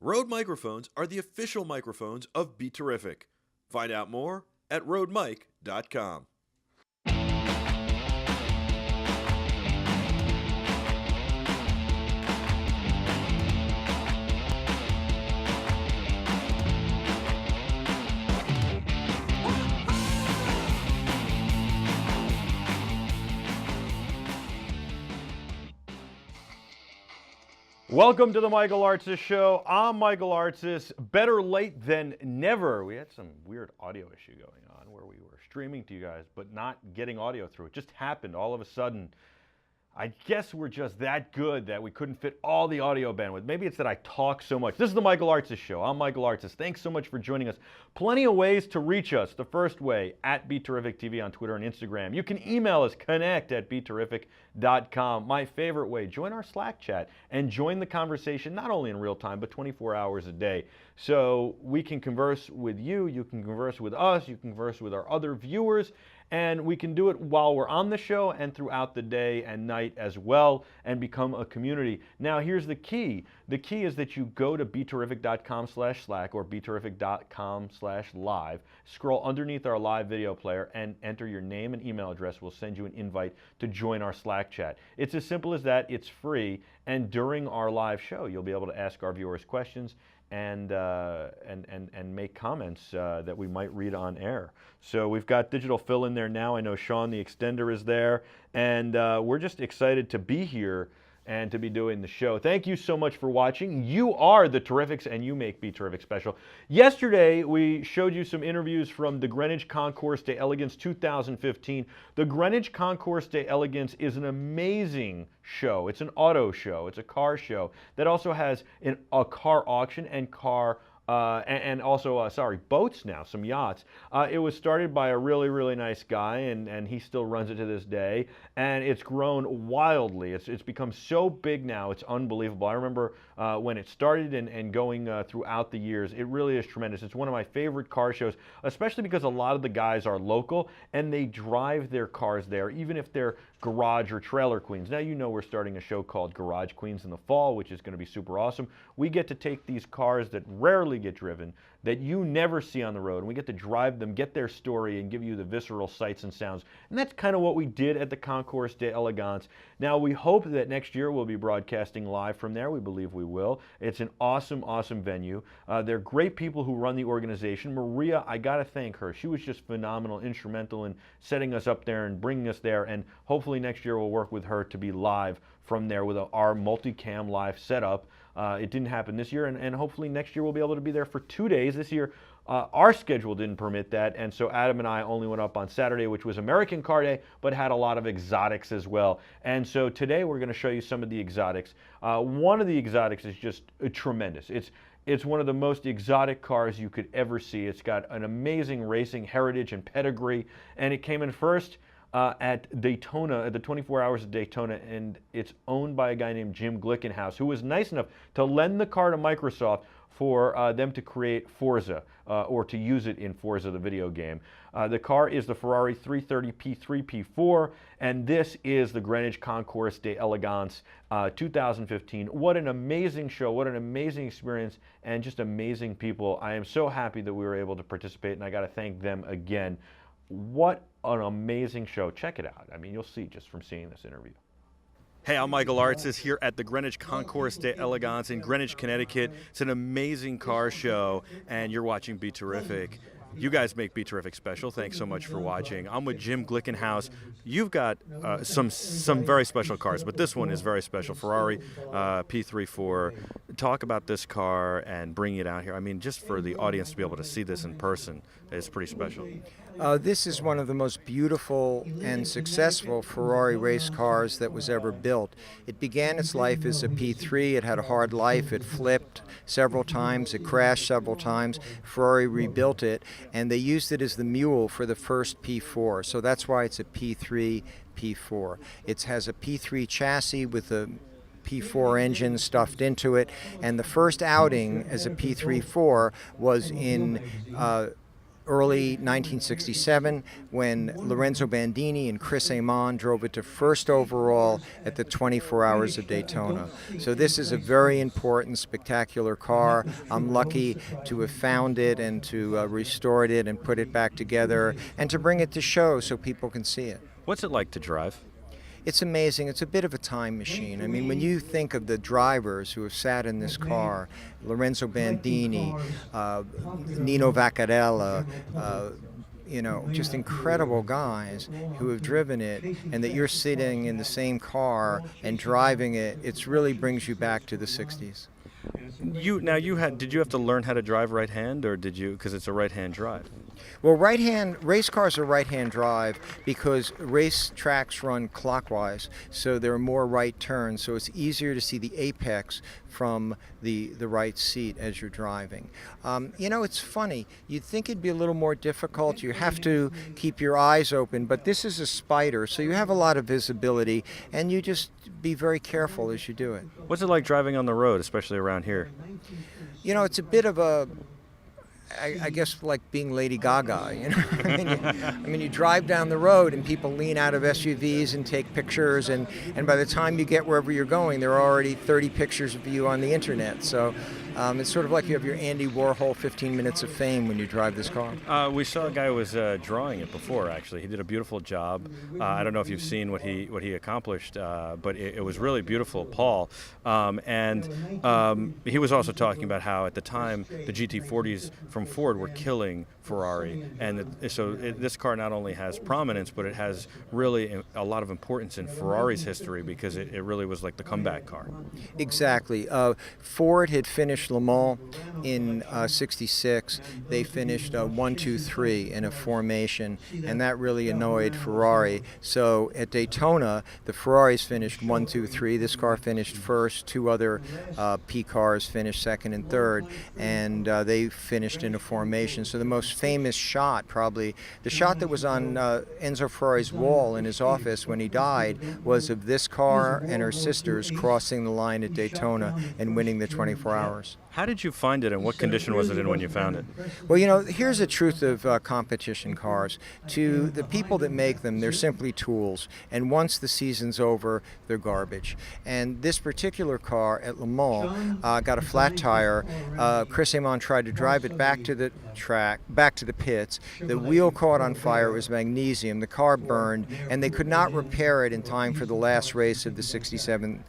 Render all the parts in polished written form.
Rode microphones are the official microphones of Be Terrific. Find out more at rodemic.com. Welcome to the Michael Artsis Show. I'm Michael Artsis. Better late than never. We had some weird audio issue going on where we were streaming to you guys, but not getting audio through. It just happened all of a sudden. I guess we're just that good that we couldn't fit all the audio bandwidth. Maybe it's that I talk so much. This is the Michael Artsis Show. I'm Michael Artsis. Thanks so much for joining us. Plenty of ways to reach us. The first way, at BeTerrificTV on Twitter and Instagram. You can email us, connect@beterrific.com. My favorite way, join our Slack chat and join the conversation, not only in real time, but 24 hours a day. So we can converse with you, you can converse with us, you can converse with our other viewers, and we can do it while we're on the show and throughout the day and night as well, and become a community. Now, here's the key. The key is that you go to beterrific.com/Slack or beterrific.com/live, scroll underneath our live video player and enter your name and email address. We'll send you an invite to join our Slack chat. It's as simple as that. It's free, and during our live show, you'll be able to ask our viewers questions and make comments that we might read on air. So we've got Digital Phil in there now. I know Sean the Extender is there, and we're just excited to be here and to be doing the show. Thank you so much for watching. You are the Terrifics, and you make Be Terrific special. Yesterday, we showed you some interviews from the Greenwich Concours d'Elegance 2015. The Greenwich Concours d'Elegance is an amazing show. It's an auto show. It's a car show that also has a car auction and boats now, some yachts. It was started by a really, really nice guy, and he still runs it to this day, and it's grown wildly. It's become so big now, it's unbelievable. I remember when it started and going throughout the years. It really is tremendous. It's one of my favorite car shows, especially because a lot of the guys are local, and they drive their cars there, even if they're garage or trailer queens. Now, you know we're starting a show called Garage Queens in the fall, which is going to be super awesome. We get to take these cars that rarely get driven, that you never see on the road, and we get to drive them, get their story, and give you the visceral sights and sounds. And that's kind of what we did at the Concours d'Elegance. Now, we hope that next year we'll be broadcasting live from there. We believe we will. It's an awesome, awesome venue. They're great people who run the organization. Maria, I got to thank her. She was just phenomenal, instrumental in setting us up there and bringing us there, and hopefully next year we'll work with her to be live from there with our multicam live setup. It didn't happen this year, and hopefully next year we'll be able to be there for 2 days. This year, our schedule didn't permit that, and so Adam and I only went up on Saturday, which was American Car Day, but had a lot of exotics as well. And so today we're going to show you some of the exotics. One of the exotics is just tremendous. It's one of the most exotic cars you could ever see. It's got an amazing racing heritage and pedigree, and it came in first at Daytona, at the 24 Hours of Daytona, and it's owned by a guy named Jim Glickenhaus, who was nice enough to lend the car to Microsoft for them to create Forza, or to use it in Forza, the video game. The car is the Ferrari 330 P3 P4, and this is the Greenwich Concours d'Elegance 2015. What an amazing show, what an amazing experience, and just amazing people. I am so happy that we were able to participate, and I got to thank them again. What an amazing show. Check it out. I mean, you'll see just from seeing this interview. Hey, I'm Michael Artsis here at the Greenwich Concours d'Elegance in Greenwich, Connecticut. It's an amazing car show, and you're watching Be Terrific. You guys make Be Terrific special. Thanks so much for watching. I'm with Jim Glickenhaus. You've got some very special cars, but this one is very special. Ferrari P34. Talk about this car and bringing it out here. I mean, just for the audience to be able to see this in person, it's pretty special. This is one of the most beautiful and successful Ferrari race cars that was ever built. It began its life as a P3. It had a hard life. It flipped several times. It crashed several times. Ferrari rebuilt it, and they used it as the mule for the first P4. So that's why it's a P3 P4. It has a P3 chassis with a P4 engine stuffed into it, and the first outing as a P34 was in early 1967 when Lorenzo Bandini and Chris Amon drove it to first overall at the 24 Hours of Daytona. So this is a very important, spectacular car. I'm lucky to have found it and to restored it and put it back together and to bring it to show so people can see it. What's it like to drive? It's amazing. It's a bit of a time machine. I mean, when you think of the drivers who have sat in this car, Lorenzo Bandini, Nino Vaccarella, just incredible guys who have driven it, and that you're sitting in the same car and driving it, it really brings you back to the 60s. Did you have to learn how to drive right hand, or did you, because it's a right hand drive? Well, race cars are right-hand drive because race tracks run clockwise, so there are more right turns, so it's easier to see the apex from the right seat as you're driving. It's funny. You'd think it'd be a little more difficult. You have to keep your eyes open, but this is a Spider, so you have a lot of visibility, and you just be very careful as you do it. What's it like driving on the road, especially around here? It's a bit of a I guess like being Lady Gaga, you drive down the road and people lean out of SUVs and take pictures, and by the time you get wherever you're going, there are already 30 pictures of you on the internet. So it's sort of like you have your Andy Warhol 15 minutes of fame when you drive this car. We saw a guy who was drawing it before, actually. He did a beautiful job. I don't know if you've seen what he accomplished, but it was really beautiful, Paul. And he was also talking about how at the time the GT40s from Ford were killing Ferrari, and this car not only has prominence, but it has really a lot of importance in Ferrari's history because it really was like the comeback car. Exactly. Ford had finished Le Mans in '66. They finished 1, 2, 3 in a formation, and that really annoyed Ferrari. So at Daytona, the Ferraris finished 1, 2, 3. This car finished first. Two other P cars finished second and third, and they finished in a formation. So the most famous shot, probably the shot that was on Enzo Ferrari's wall in his office when he died, was of this car and her sisters crossing the line at Daytona and winning the 24 Hours. How did you find it, and what condition was it in when you found it? Well, here's the truth of competition cars. To the people that make them, they're simply tools, and once the season's over, they're garbage. And this particular car at Le Mans got a flat tire. Chris Amon tried to drive it back to the track, back to the pits. The wheel caught on fire. It was magnesium. The car burned, and they could not repair it in time for the last race of the '67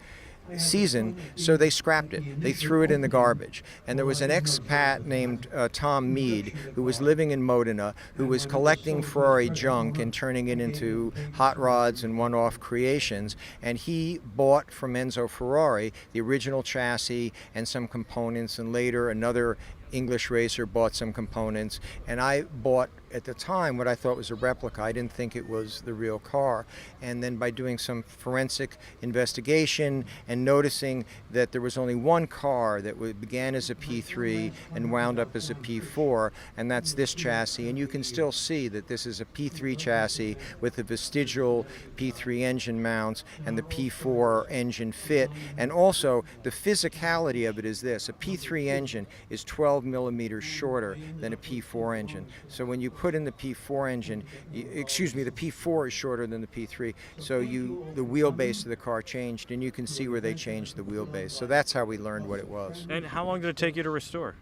season, so they scrapped it. They threw it in the garbage. And there was an expat named Tom Mead, who was living in Modena, who was collecting Ferrari junk and turning it into hot rods and one-off creations. And he bought from Enzo Ferrari the original chassis and some components, and later another English racer bought some components, and I bought at the time what I thought was a replica. I didn't think it was the real car. And then by doing some forensic investigation and noticing that there was only one car that began as a P3 and wound up as a P4, and that's this chassis. And you can still see that this is a P3 chassis with the vestigial P3 engine mounts and the P4 engine fit. And also the physicality of it is this: a P3 engine is 12 millimeters shorter than a P4 engine. So when you put in the P4 engine, the P4 is shorter than the P3, so the wheelbase of the car changed, and you can see where they changed the wheelbase. So that's how we learned what it was. And how long did it take you to restore?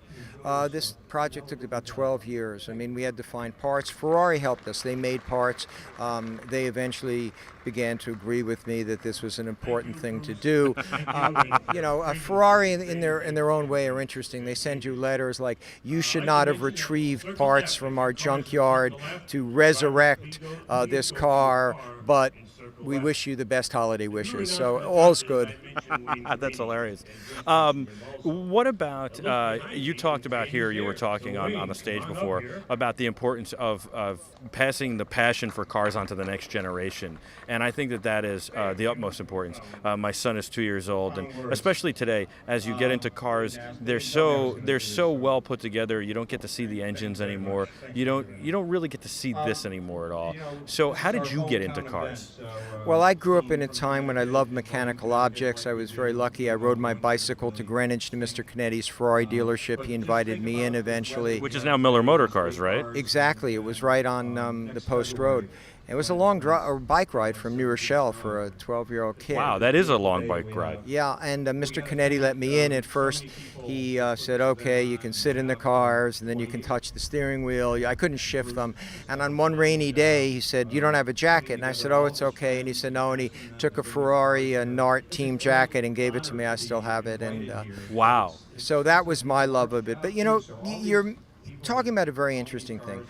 This project took about 12 years. I mean, we had to find parts. Ferrari helped us. They made parts. They eventually began to agree with me that this was an important thing to do. Ferrari in their own way are interesting. They send you letters like, you should not have retrieved parts from our junkyard to resurrect this car, but we wish you the best holiday wishes. So all's good. That's hilarious. What about, you talked about here, you were talking on the stage before, about the importance of passing the passion for cars onto the next generation. And I think that is the utmost importance. My son is 2 years old, and especially today, as you get into cars, they're so well put together. You don't get to see the engines anymore. You don't really get to see this anymore at all. So how did you get into cars? Well, I grew up in a time when I loved mechanical objects. I was very lucky. I rode my bicycle to Greenwich to Mr. Canetti's Ferrari dealership. He invited me in eventually. Which is now Miller Motor Cars, right? Exactly. It was right on the Post Road. It was a long bike ride from New Rochelle for a 12-year-old kid. Wow, that is a long bike ride. Yeah, and Mr. Canetti let me in at first. He said, okay, you can sit in the cars, and then you can touch the steering wheel. I couldn't shift them. And on one rainy day, he said, you don't have a jacket. And I said, oh, it's okay. And he said, no. And he took a Ferrari Nart team jacket and gave it to me. I still have it. And wow. So that was my love of it. But, you know, you're talking about a very interesting thing.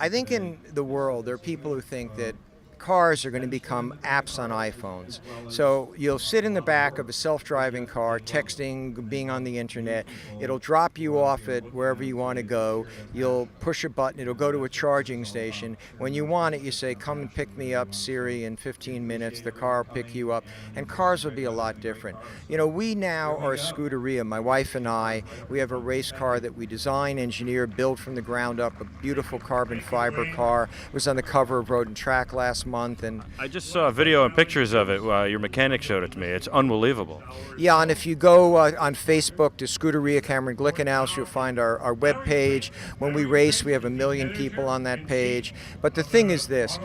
I think in the world, there are people who think that cars are going to become apps on iPhones. So you'll sit in the back of a self-driving car, texting, being on the internet. It'll drop you off at wherever you want to go. You'll push a button. It'll go to a charging station. When you want it, you say, come and pick me up, Siri, in 15 minutes. The car will pick you up. And cars will be a lot different. You know, we now are a Scuderia. My wife and I, we have a race car that we design, engineer, build from the ground up, a beautiful carbon fiber car. It was on the cover of Road and Track last month. And I just saw a video and pictures of it. Your mechanic showed it to me. It's unbelievable. Yeah, and if you go on Facebook to Scuderia Cameron Glickenhaus, you'll find our web page. When we race, we have 1 million people on that page. But the thing is this.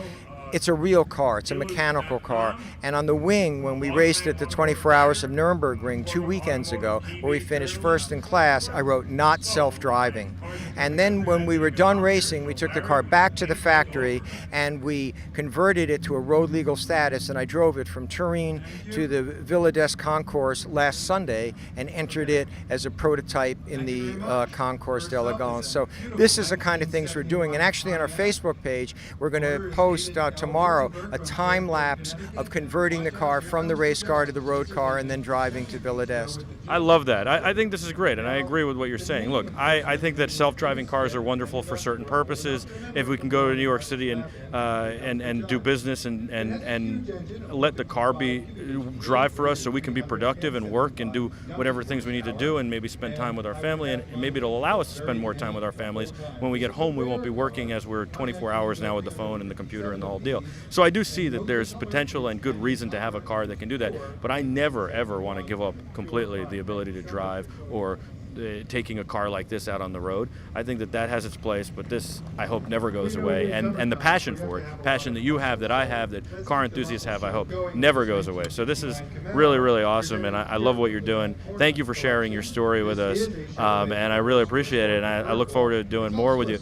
It's a real car. It's a mechanical car. And on the wing, when we raced at the 24 Hours of Nuremberg ring 2 weekends ago, where we finished first in class, I wrote, not self-driving. And then when we were done racing, we took the car back to the factory and we converted it to a road legal status. And I drove it from Turin to the Villa des Concours last Sunday and entered it as a prototype in the Concours d'Elegance. So this is the kind of things we're doing. And actually on our Facebook page, we're going to post tomorrow a time lapse of converting the car from the race car to the road car and then driving to Villa d'Este. I love that. I think this is great, and I agree with what you're saying. Look, I think that self-driving cars are wonderful for certain purposes. If we can go to New York City and do business and let the car drive for us so we can be productive and work and do whatever things we need to do and maybe spend time with our family, and maybe it'll allow us to spend more time with our families. When we get home, we won't be working as we're 24 hours now with the phone and the computer and the whole deal. So I do see that there's potential and good reason to have a car that can do that, but I never ever want to give up completely the ability to drive or taking a car like this out on the road. I think that has its place, but this, I hope, never goes away. And the passion for it, passion that you have, that I have, that car enthusiasts have, I hope, never goes away. So this is really, really awesome, and I love what you're doing. Thank you for sharing your story with us, and I really appreciate it, and I look forward to doing more with you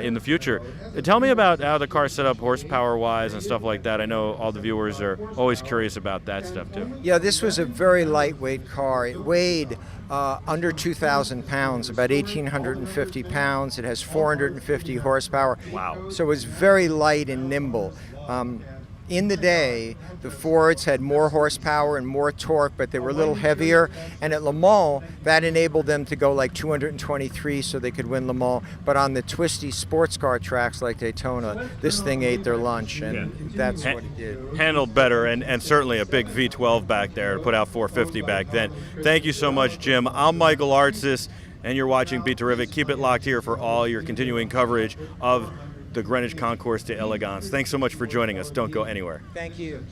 in the future. Tell me about how the car's set up horsepower-wise and stuff like that. I know all the viewers are always curious about that stuff, too. Yeah, this was a very lightweight car. It weighed under 2,000 pounds, about 1,850 pounds. It has 450 horsepower. Wow. So it's very light and nimble. In the day, the Fords had more horsepower and more torque, but they were a little heavier. And at Le Mans, that enabled them to go like 223 so they could win Le Mans. But on the twisty sports car tracks like Daytona, this thing ate their lunch, and that's what it did. Handled better, and certainly a big V12 back there to put out 450 back then. Thank you so much, Jim. I'm Michael Artsis, and you're watching Be Terrific. Keep it locked here for all your continuing coverage of the Greenwich Concours d'Elegance. Thanks so much for joining us. Don't go anywhere. Thank you.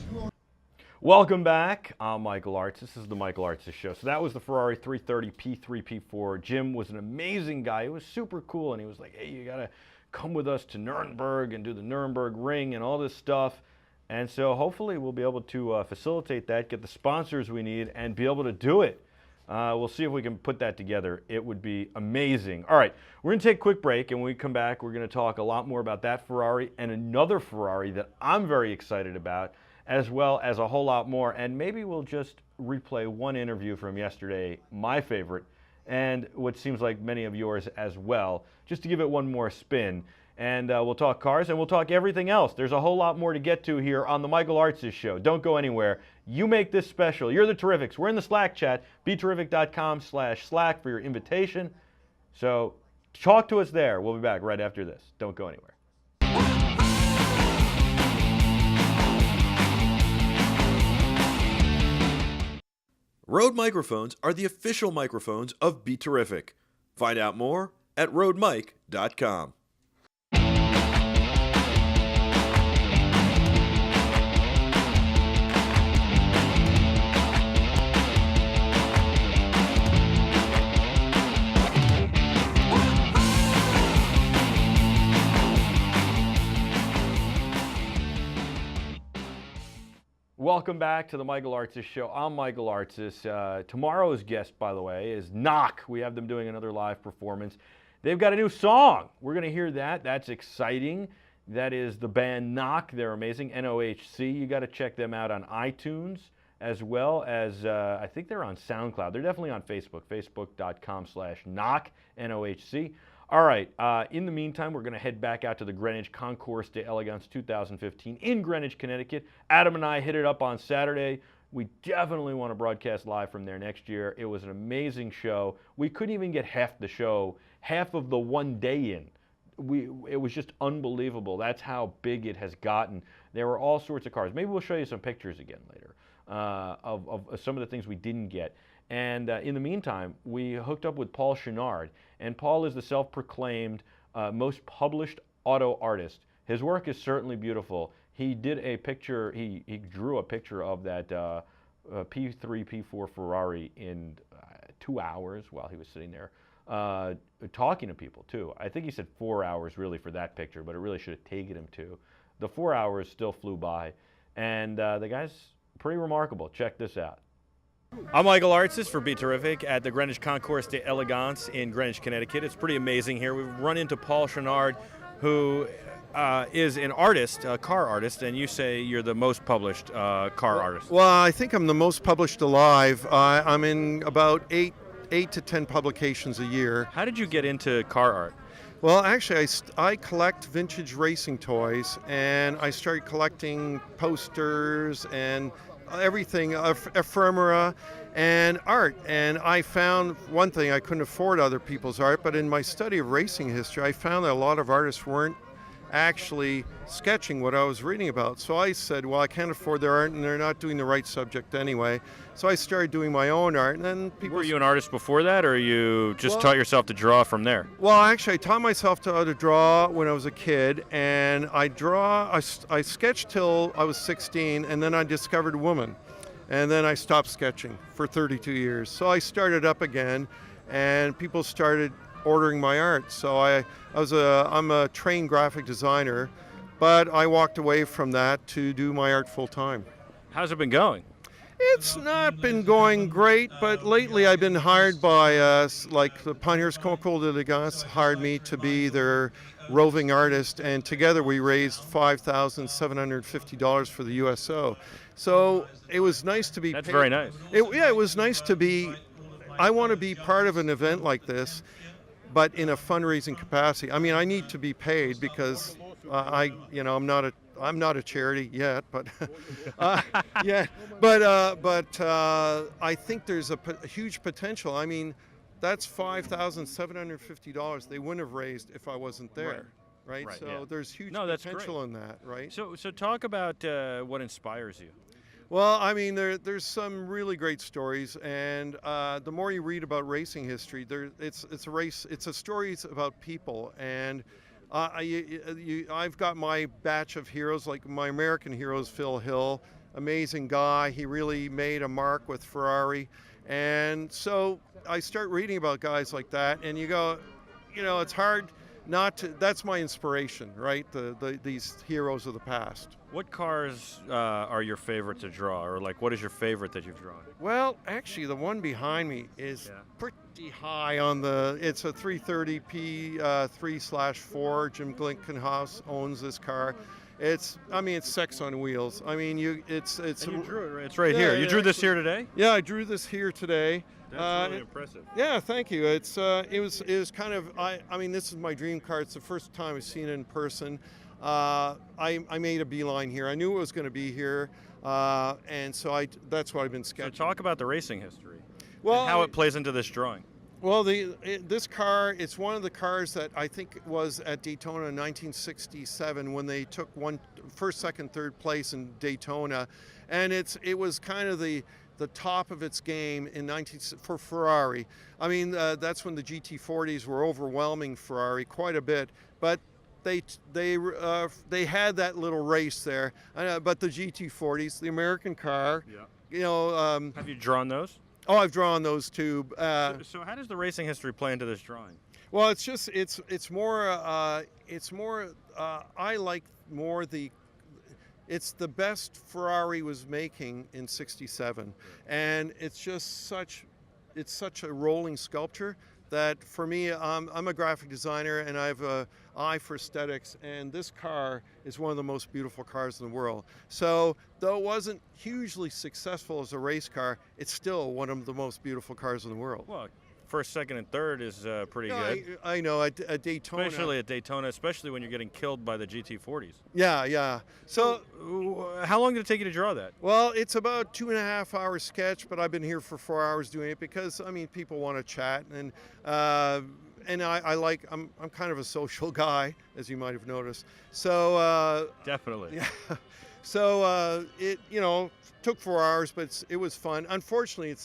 Welcome back. I'm Michael Artsis. This is the Michael Artsis Show. So that was the Ferrari 330 P3 P4. Jim was an amazing guy. He was super cool, and he was like, hey, you got to come with us to Nuremberg and do the Nuremberg ring and all this stuff. And so hopefully we'll be able to facilitate that, get the sponsors we need, and be able to do it. We'll see if we can put that together. It would be amazing. All right, we're going to take a quick break, and when we come back, we're going to talk a lot more about that Ferrari and another Ferrari that I'm very excited about, as well as a whole lot more. And maybe we'll just replay one interview from yesterday, my favorite, and what seems like many of yours as well, just to give it one more spin. And we'll talk cars, and we'll talk everything else. There's a whole lot more to get to here on the Michael Artsis Show. Don't go anywhere. You make this special. You're the Terrifics. We're in the Slack chat, beterrific.com/Slack for your invitation. So talk to us there. We'll be back right after this. Don't go anywhere. Rode microphones are the official microphones of Be Terrific. Find out more at rodemic.com. welcome back to the Michael Artsis Show. I'm Michael Artsis. Tomorrow's guest, by the way, is Knock. We have them doing another live performance. They've got a new song. We're going to hear that. That's exciting. That is the band Knock. They're amazing. NOHC. You got to check them out on iTunes, as well as I think they're on SoundCloud. They're definitely on Facebook, facebook.com/Knock, NOHC. All right, in the meantime, we're going to head back out to the Greenwich Concours d'Elegance 2015 in Greenwich, Connecticut. Adam and I hit it up on Saturday. We definitely want to broadcast live from there next year. It was an amazing show. We couldn't even get half the show, half of the one day in. It was just unbelievable. That's how big it has gotten. There were all sorts of cars. Maybe we'll show you some pictures again later of some of the things we didn't get. And in the meantime, we hooked up with Paul Chenard. And Paul is the self-proclaimed most published auto artist. His work is certainly beautiful. He did a picture, he drew a picture of that P3, P4 Ferrari in 2 hours while he was sitting there talking to people too. I think he said 4 hours really for that picture, but it really should have taken him 2. The 4 hours still flew by. And the guy's pretty remarkable. Check this out. I'm Michael Artsis for Be Terrific at the Greenwich Concours d'Elegance in Greenwich, Connecticut. It's pretty amazing here. We've run into Paul Chenard, who is an artist, a car artist, and you say you're the most published car artist. Well, I think I'm the most published alive. I'm in about 8 to 10 publications a year. How did you get into car art? Well, actually, I collect vintage racing toys, and I started collecting posters and everything, ephemera and art. And I found one thing, I couldn't afford other people's art, but in my study of racing history, I found that a lot of artists weren't actually sketching what I was reading about. So I said, well, I can't afford their art and they're not doing the right subject anyway. So I started doing my own art, and then people... Were you an artist before that, or you just taught yourself to draw from there? Well, actually, I taught myself how to draw when I was a kid, and I sketched till I was 16, and then I discovered woman. And then I stopped sketching for 32 years. So I started up again, and people started ordering my art. So I'm a trained graphic designer, but I walked away from that to do my art full time. How's it been going? It's not been going great, but lately I've been hired by like the Greenwich Concours d'Elegance hired me to be their roving artist, and together we raised $5,750 for the USO. So it was nice to be That's paid. very nice. It was nice to be. I want to be part of an event like this, but in a fundraising capacity. I mean, I need to be paid because I'm not a charity yet, but I think there's a huge potential. I mean, that's $5,750 they wouldn't have raised if I wasn't there, right? So yeah. there's huge that's potential great. in that, right? So talk about what inspires you. Well, I mean, there's some really great stories, and the more you read about racing history, it's stories about people, and I've got my batch of heroes, like my American heroes, Phil Hill, amazing guy. He really made a mark with Ferrari, and so I start reading about guys like that, and you go, it's hard not to. That's my inspiration, right? These heroes of the past. What cars are your favorite to draw, or like what is your favorite that you've drawn? Well, actually, the one behind me is pretty high on the. It's a 330 P3/4. Jim Glickenhaus owns this car. It's sex on wheels. I mean, it's. And you drew it. It's right here. You drew this here today? Yeah, I drew this here today. That's really impressive. Yeah, thank you. It was kind of. I mean, this is my dream car. It's the first time I've seen it in person. I made a beeline here. I knew it was going to be here, and so that's what I've been sketching. So talk about the racing history. Well, and how it plays into this drawing. Well, this car, it's one of the cars that I think was at Daytona in 1967 when they took first, second, third place in Daytona, and it was kind of the top of its game for Ferrari. I mean, that's when the GT40s were overwhelming Ferrari quite a bit, but they had that little race there. But the GT40s, the American car, have you drawn those? Oh, I've drawn those too. So how does the racing history play into this drawing? Well, it's more. I like more the. it's the best Ferrari was making in '67, and it's just such a rolling sculpture that for me, I'm a graphic designer and I have an eye for aesthetics, and this car is one of the most beautiful cars in the world. So though it wasn't hugely successful as a race car, it's still one of the most beautiful cars in the world. Well, first, second, and third is pretty good. I know, at Daytona. Especially at Daytona, especially when you're getting killed by the GT40s. Yeah. So, How long did it take you to draw that? well, it's about 2.5 hour sketch, but I've been here for 4 hours doing it because, I mean, people want to chat, and I'm kind of a social guy, as you might have noticed. So, Definitely. yeah. So it took 4 hours, but it was fun. Unfortunately,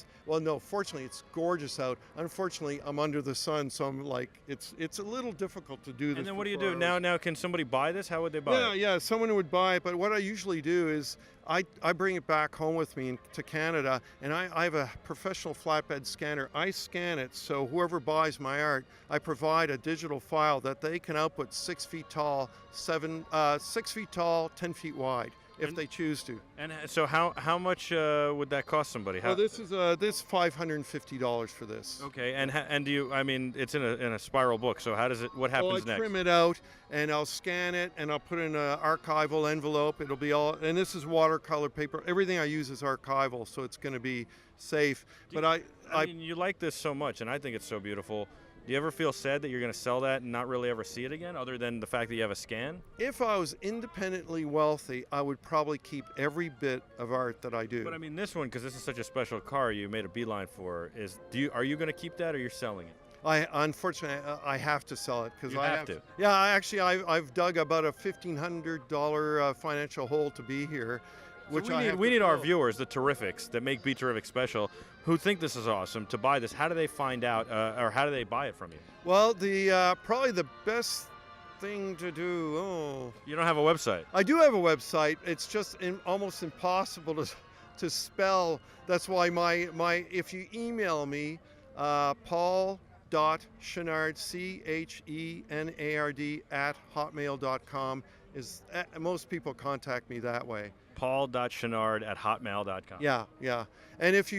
fortunately it's gorgeous out. Unfortunately, I'm under the sun, so I'm like it's a little difficult to do this. And then for what do you 4 do hours. now? Can somebody buy this? How would they buy it? Yeah, someone would buy it. But what I usually do is I bring it back home with me to Canada, and I have a professional flatbed scanner. I scan it, so whoever buys my art, I provide a digital file that they can output 6 feet tall, 6 feet tall, 10 feet wide, if they choose to. And so how much would that cost somebody? Well, this is this $550 for this. Okay, and do you? I mean, it's in a spiral book. So how does it? What happens I next? trim it out, and I'll scan it, and I'll put it in an archival envelope. It'll be all, and this is watercolor paper. Everything I use is archival, so it's going to be safe. But I mean, you like this so much, and I think it's so beautiful. Do you ever feel sad that you're going to sell that and not really ever see it again, other than the fact that you have a scan? If I was independently wealthy, I would probably keep every bit of art that I do. But I mean, this one, because this is such a special car, you made a beeline for. Are you going to keep that, or you're selling it? Unfortunately, I have to sell it because You I have to. Yeah, I've dug about a $1,500 financial hole to be here. Which we need our viewers, the Terrifics that make Be Terrific special, who think this is awesome, to buy this. How do they find out, or how do they buy it from you? Well, probably the best thing to do. Oh, You don't have a website. I do have a website. It's just almost impossible to spell. That's why my if you email me, Paul.Chenard, CHENARD @hotmail.com is most people contact me that way. Paul.Chenard@hotmail.com. Yeah. And if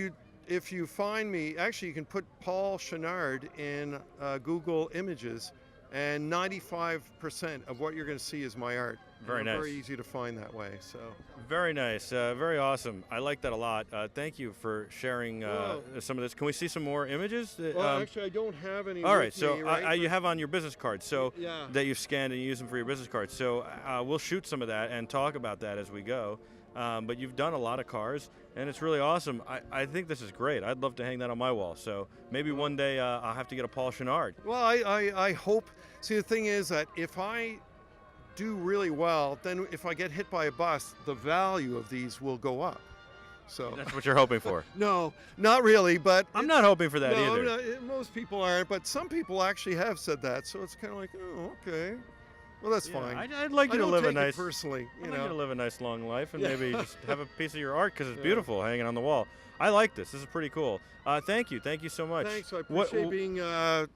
you find me, actually you can put Paul Chenard in Google Images, and 95% of what you're going to see is my art. Very nice. Very easy to find that way. So Very nice. Very awesome. I like that a lot. Thank you for sharing some of this. Can we see some more images? actually, I don't have any. All right, with so me, right? you have on your business cards, so Yeah. that you've scanned and you use them for your business cards. So we'll shoot some of that and talk about that as we go. But you've done a lot of cars, and it's really awesome. I think this is great. I'd love to hang that on my wall. So maybe one day I'll have to get a Paul Chenard. Well, I hope. See, the thing is that if I do really well, then if I get hit by a bus, the value of these will go up. So That's what you're hoping for. no, not really, but I'm not hoping for that no, either. most people aren't, but some people actually have said that. So it's kind of like, oh, okay. Well, that's Yeah, fine. I'd like you to don't live a take it nice, personally, I'd you like you to know. live a nice long life and Yeah. maybe just have a piece of your art because it's beautiful hanging on the wall. I like this. This is pretty cool. Thank you so much. Thanks. I appreciate being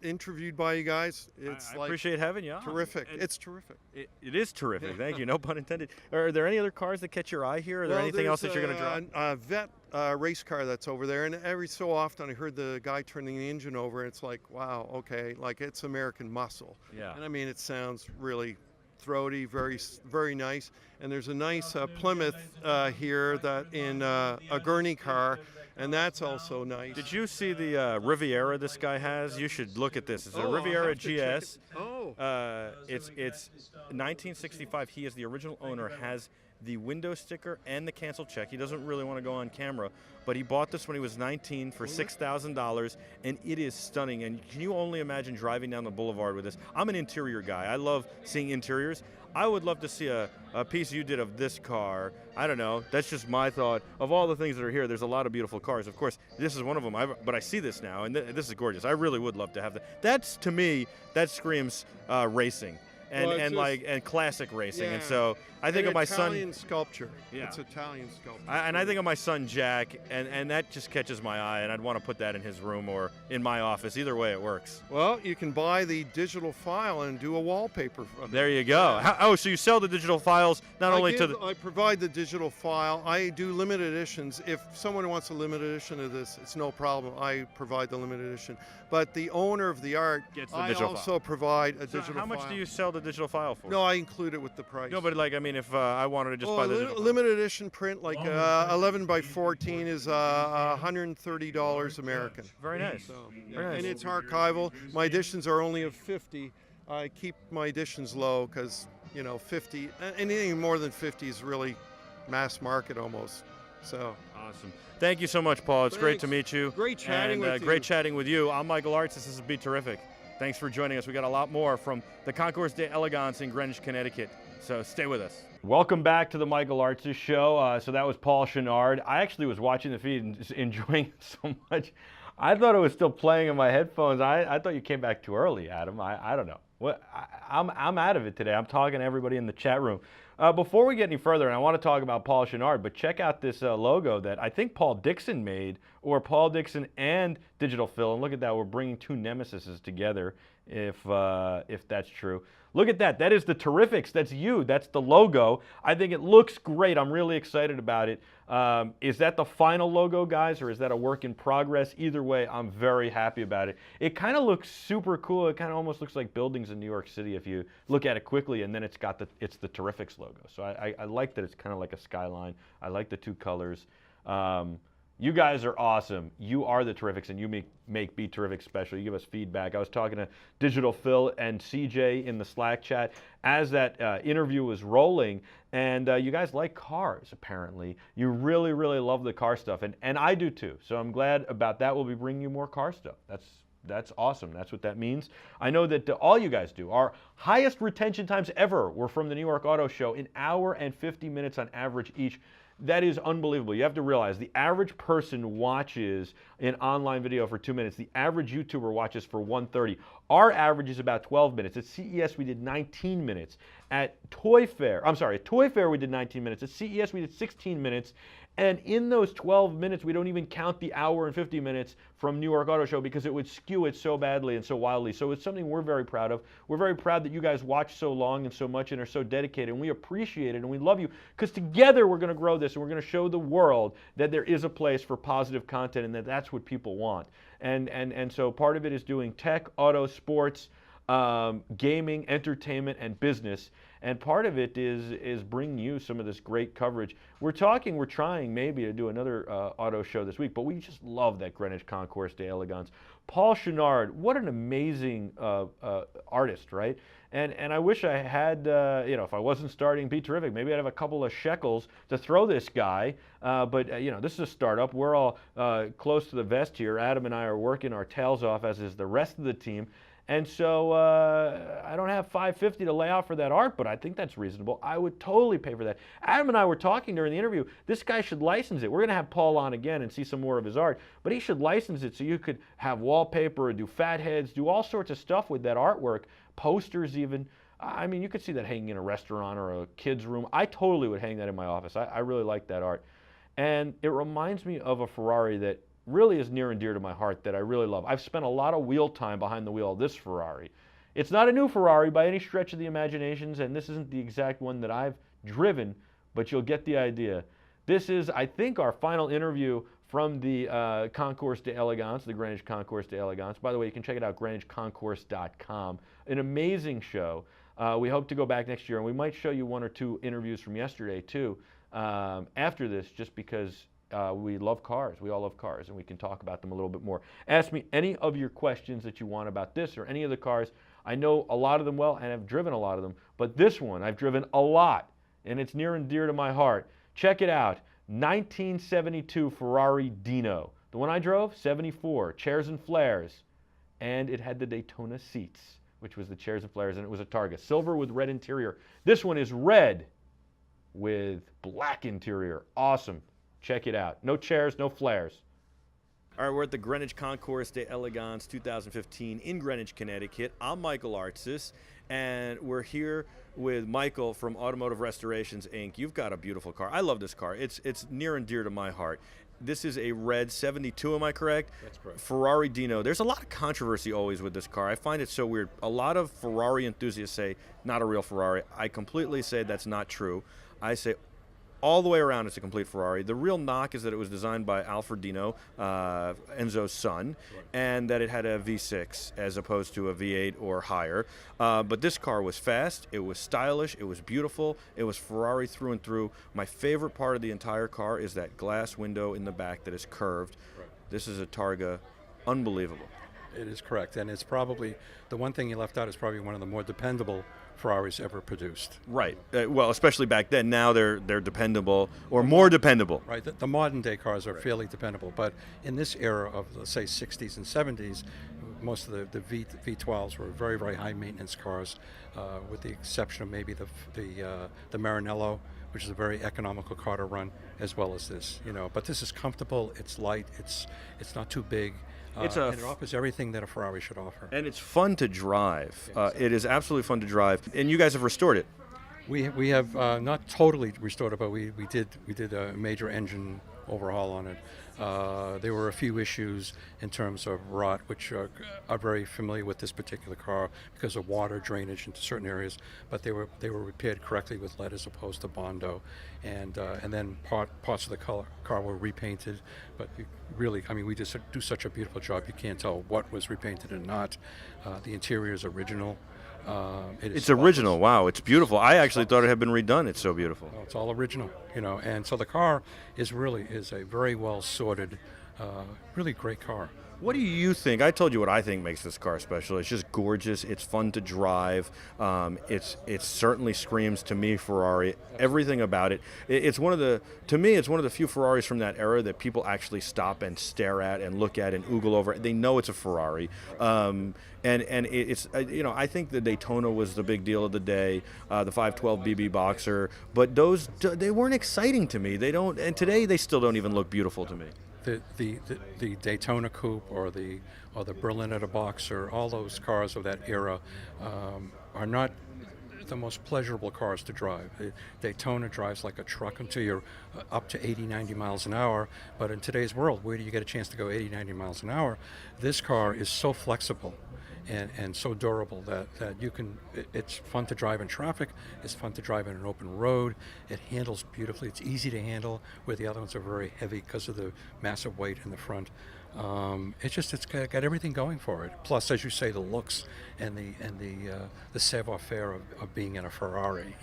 interviewed by you guys. It's I appreciate having you on. terrific. And It's terrific. it is terrific. Thank you. No pun intended. Are there any other cars that catch your eye here? Are there anything else that you're going to draw? A vet race car that's over there, and every so often I heard the guy turning the engine over, and it's like, wow, okay, like it's American muscle. Yeah. And I mean, it sounds really throaty, very nice. And there's a nice Plymouth here that in a Gurney car, and that's also nice. Did you see the Riviera this guy has? You should look at this. It's a I'll Riviera have to check GS. it. Oh. It's 1965. He is the original owner. Has the window sticker and the cancel check. He doesn't really want to go on camera, but he bought this when he was 19 for $6,000, and it is stunning. And can you only imagine driving down the boulevard with this? I'm an interior guy. I love seeing interiors. I would love to see a piece you did of this car. I don't know. That's just my thought. Of all the things that are here, there's a lot of beautiful cars. Of course, this is one of them. But I see this now, and this is gorgeous. I really would love to have that. That's, to me, that screams racing. and Well, it's and just- like and classic racing. And Yeah. so I think And of my Italian son. sculpture. Yeah. It's Italian sculpture. And I think of my son Jack, and that just catches my eye, and I'd want to put that in his room or in my office. Either way, it works. Well, you can buy the digital file and do a wallpaper. There you go. So you sell the digital files not only to the. I provide the digital file. I do limited editions. If someone wants a limited edition of this, it's no problem. I provide the limited edition. But the owner of the art, Gets the I digital also provide a So digital how much file. do you sell the digital file for? No, I include it with the price. No, but like I mean, if I wanted to just buy the digital file. limited edition print, like 11 by 14, is $130 American. Very nice. So, Very nice. And it's archival. My editions are only of 50. I keep my editions low because 50. Anything more than 50 is really mass market almost. So. Awesome. Thank you so much, Paul. It's great to Thanks. meet you. Great chatting and, with you. Great chatting with you. I'm Michael Artsis. This has been terrific. Thanks for joining us. We got a lot more from the Concours d'Elegance in Greenwich, Connecticut. So stay with us. Welcome back to the Michael Artsis Show. So that was Paul Chenard. I actually was watching the feed and just enjoying it so much. I thought it was still playing in my headphones. I thought you came back too early, Adam. I don't know. I'm out of it today. I'm talking to everybody in the chat room. Before we get any further, and I want to talk about Paul Chenard, but check out this logo that I think Paul Dixon made, or Paul Dixon and Digital Phil. And look at that, we're bringing two nemesises together, if that's true. Look at that. That is the Terrifics. That's you. That's the logo. I think it looks great. I'm really excited about it. Is that the final logo, guys, or is that a work in progress? Either way, I'm very happy about it. It kind of looks super cool. It kind of almost looks like buildings in New York City if you look at it quickly, and then it's the Terrifics logo. So I like that it's kind of like a skyline. I like the two colors. You guys are awesome. You are the Terrifics, and you make Be Terrific special. You give us feedback. I was talking to Digital Phil and CJ in the Slack chat as that interview was rolling, and you guys like cars, apparently. You really, really love the car stuff, and I do too. So I'm glad about that. We'll be bringing you more car stuff. That's awesome. That's what that means. I know that all you guys do. Our highest retention times ever were from the New York Auto Show, an hour and 50 minutes on average each. That is unbelievable. You have to realize the average person watches an online video for 2 minutes. The average YouTuber watches for 1:30. Our average is about 12 minutes. At CES, we did 19 minutes. At Toy Fair we did 19 minutes. At CES, we did 16 minutes. And in those 12 minutes, we don't even count the hour and 50 minutes from New York Auto Show because it would skew it so badly and so wildly. So it's something we're very proud of. We're very proud that you guys watch so long and so much and are so dedicated. And we appreciate it and we love you because together we're going to grow this and we're going to show the world that there is a place for positive content and that that's what people want. And so part of it is doing tech, auto, sports, gaming, entertainment, and business. And part of it is bringing you some of this great coverage. We're trying maybe to do another auto show this week, but we just love that Greenwich Concours d'Elegance. Paul Chenard, what an amazing artist, right? And I wish I had, if I wasn't starting Be Terrific, maybe I'd have a couple of shekels to throw this guy. But this is a startup. We're all close to the vest here. Adam and I are working our tails off, as is the rest of the team. And so I don't have $550 to lay out for that art, but I think that's reasonable. I would totally pay for that. Adam and I were talking during the interview. This guy should license it. We're going to have Paul on again and see some more of his art, but he should license it so you could have wallpaper, do fat heads, do all sorts of stuff with that artwork, posters even. I mean, you could see that hanging in a restaurant or a kid's room. I totally would hang that in my office. I really like that art. And it reminds me of a Ferrari that really is near and dear to my heart that I really love. I've spent a lot of wheel time behind the wheel of this Ferrari. It's not a new Ferrari by any stretch of the imaginations, and this isn't the exact one that I've driven, but you'll get the idea. This is, I think, our final interview from the Concours d'Elegance, the Greenwich Concours d'Elegance. By the way, you can check it out, greenwichconcours.com. An amazing show. We hope to go back next year, and we might show you one or two interviews from yesterday, too, after this, just because we love cars. We all love cars, and we can talk about them a little bit more. Ask me any of your questions that you want about this or any of the cars. I know a lot of them well, and I've driven a lot of them, but this one I've driven a lot, and it's near and dear to my heart. Check it out, 1972 Ferrari Dino. The one I drove, 74, chairs and flares, and it had the Daytona seats, which was the chairs and flares, and it was a Targa. Silver with red interior. This one is red with black interior. Awesome. Check it out. No chairs, no flares. All right, we're at the Greenwich Concours d'Elegance 2015 in Greenwich, Connecticut. I'm Michael Artsis, and we're here with Michael from Automotive Restorations, Inc. You've got a beautiful car. I love this car. It's near and dear to my heart. This is a red 72, am I correct? That's correct. Ferrari Dino. There's a lot of controversy always with this car. I find it so weird. A lot of Ferrari enthusiasts say, not a real Ferrari. I completely say that's not true. I say all the way around it's a complete Ferrari. The real knock is that it was designed by Alfred Dino, Enzo's son, and that it had a V6 as opposed to a V8 or higher. But this car was fast, it was stylish, it was beautiful, it was Ferrari through and through. My favorite part of the entire car is that glass window in the back that is curved. Right. This is a Targa, unbelievable. It is correct, and it's probably, the one thing you left out is probably one of the more dependable Ferraris ever produced. Right. Well, especially back then. Now they're dependable, or more dependable. Right. The modern day cars are fairly dependable, but in this era of, let's say, 60s and 70s, most of the V12s were very, very high maintenance cars, with the exception of maybe the Maranello, which is a very economical car to run, as well as this. But this is comfortable. It's light. It's not too big. And it offers everything that a Ferrari should offer. And it's fun to drive. It is absolutely fun to drive. And you guys have restored it. We have not totally restored it, but we did a major engine overhaul on it. There were a few issues in terms of rot, which are very familiar with this particular car because of water drainage into certain areas. But they were repaired correctly with lead as opposed to Bondo, and then parts of the car were repainted. But we just do such a beautiful job. You can't tell what was repainted and not. The interior is original. It's original. Wow, it's beautiful. I actually thought it had been redone. It's so beautiful. No, it's all original, and so the car is a very well sorted, really great car. What do you think? I told you what I think makes this car special. It's just gorgeous. It's fun to drive. It certainly screams to me Ferrari. Everything about it. To me, it's one of the few Ferraris from that era that people actually stop and stare at and look at and oogle over. They know it's a Ferrari. And it's I think the Daytona was the big deal of the day, the 512 BB Boxer. But they weren't exciting to me. They don't, and today they still don't even look beautiful to me. The Daytona Coupe or the Berlinetta Boxer, all those cars of that era are not the most pleasurable cars to drive. Daytona drives like a truck until you're up to 80, 90 miles an hour, but in today's world, where do you get a chance to go 80, 90 miles an hour? This car is so flexible and so durable that it's fun to drive in traffic, it's fun to drive in an open road, it handles beautifully, it's easy to handle, where the other ones are very heavy because of the massive weight in the front. It's got everything going for it. Plus, as you say, the looks and the savoir-faire of being in a Ferrari,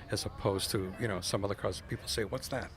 as opposed to some other cars. People say, "What's that?"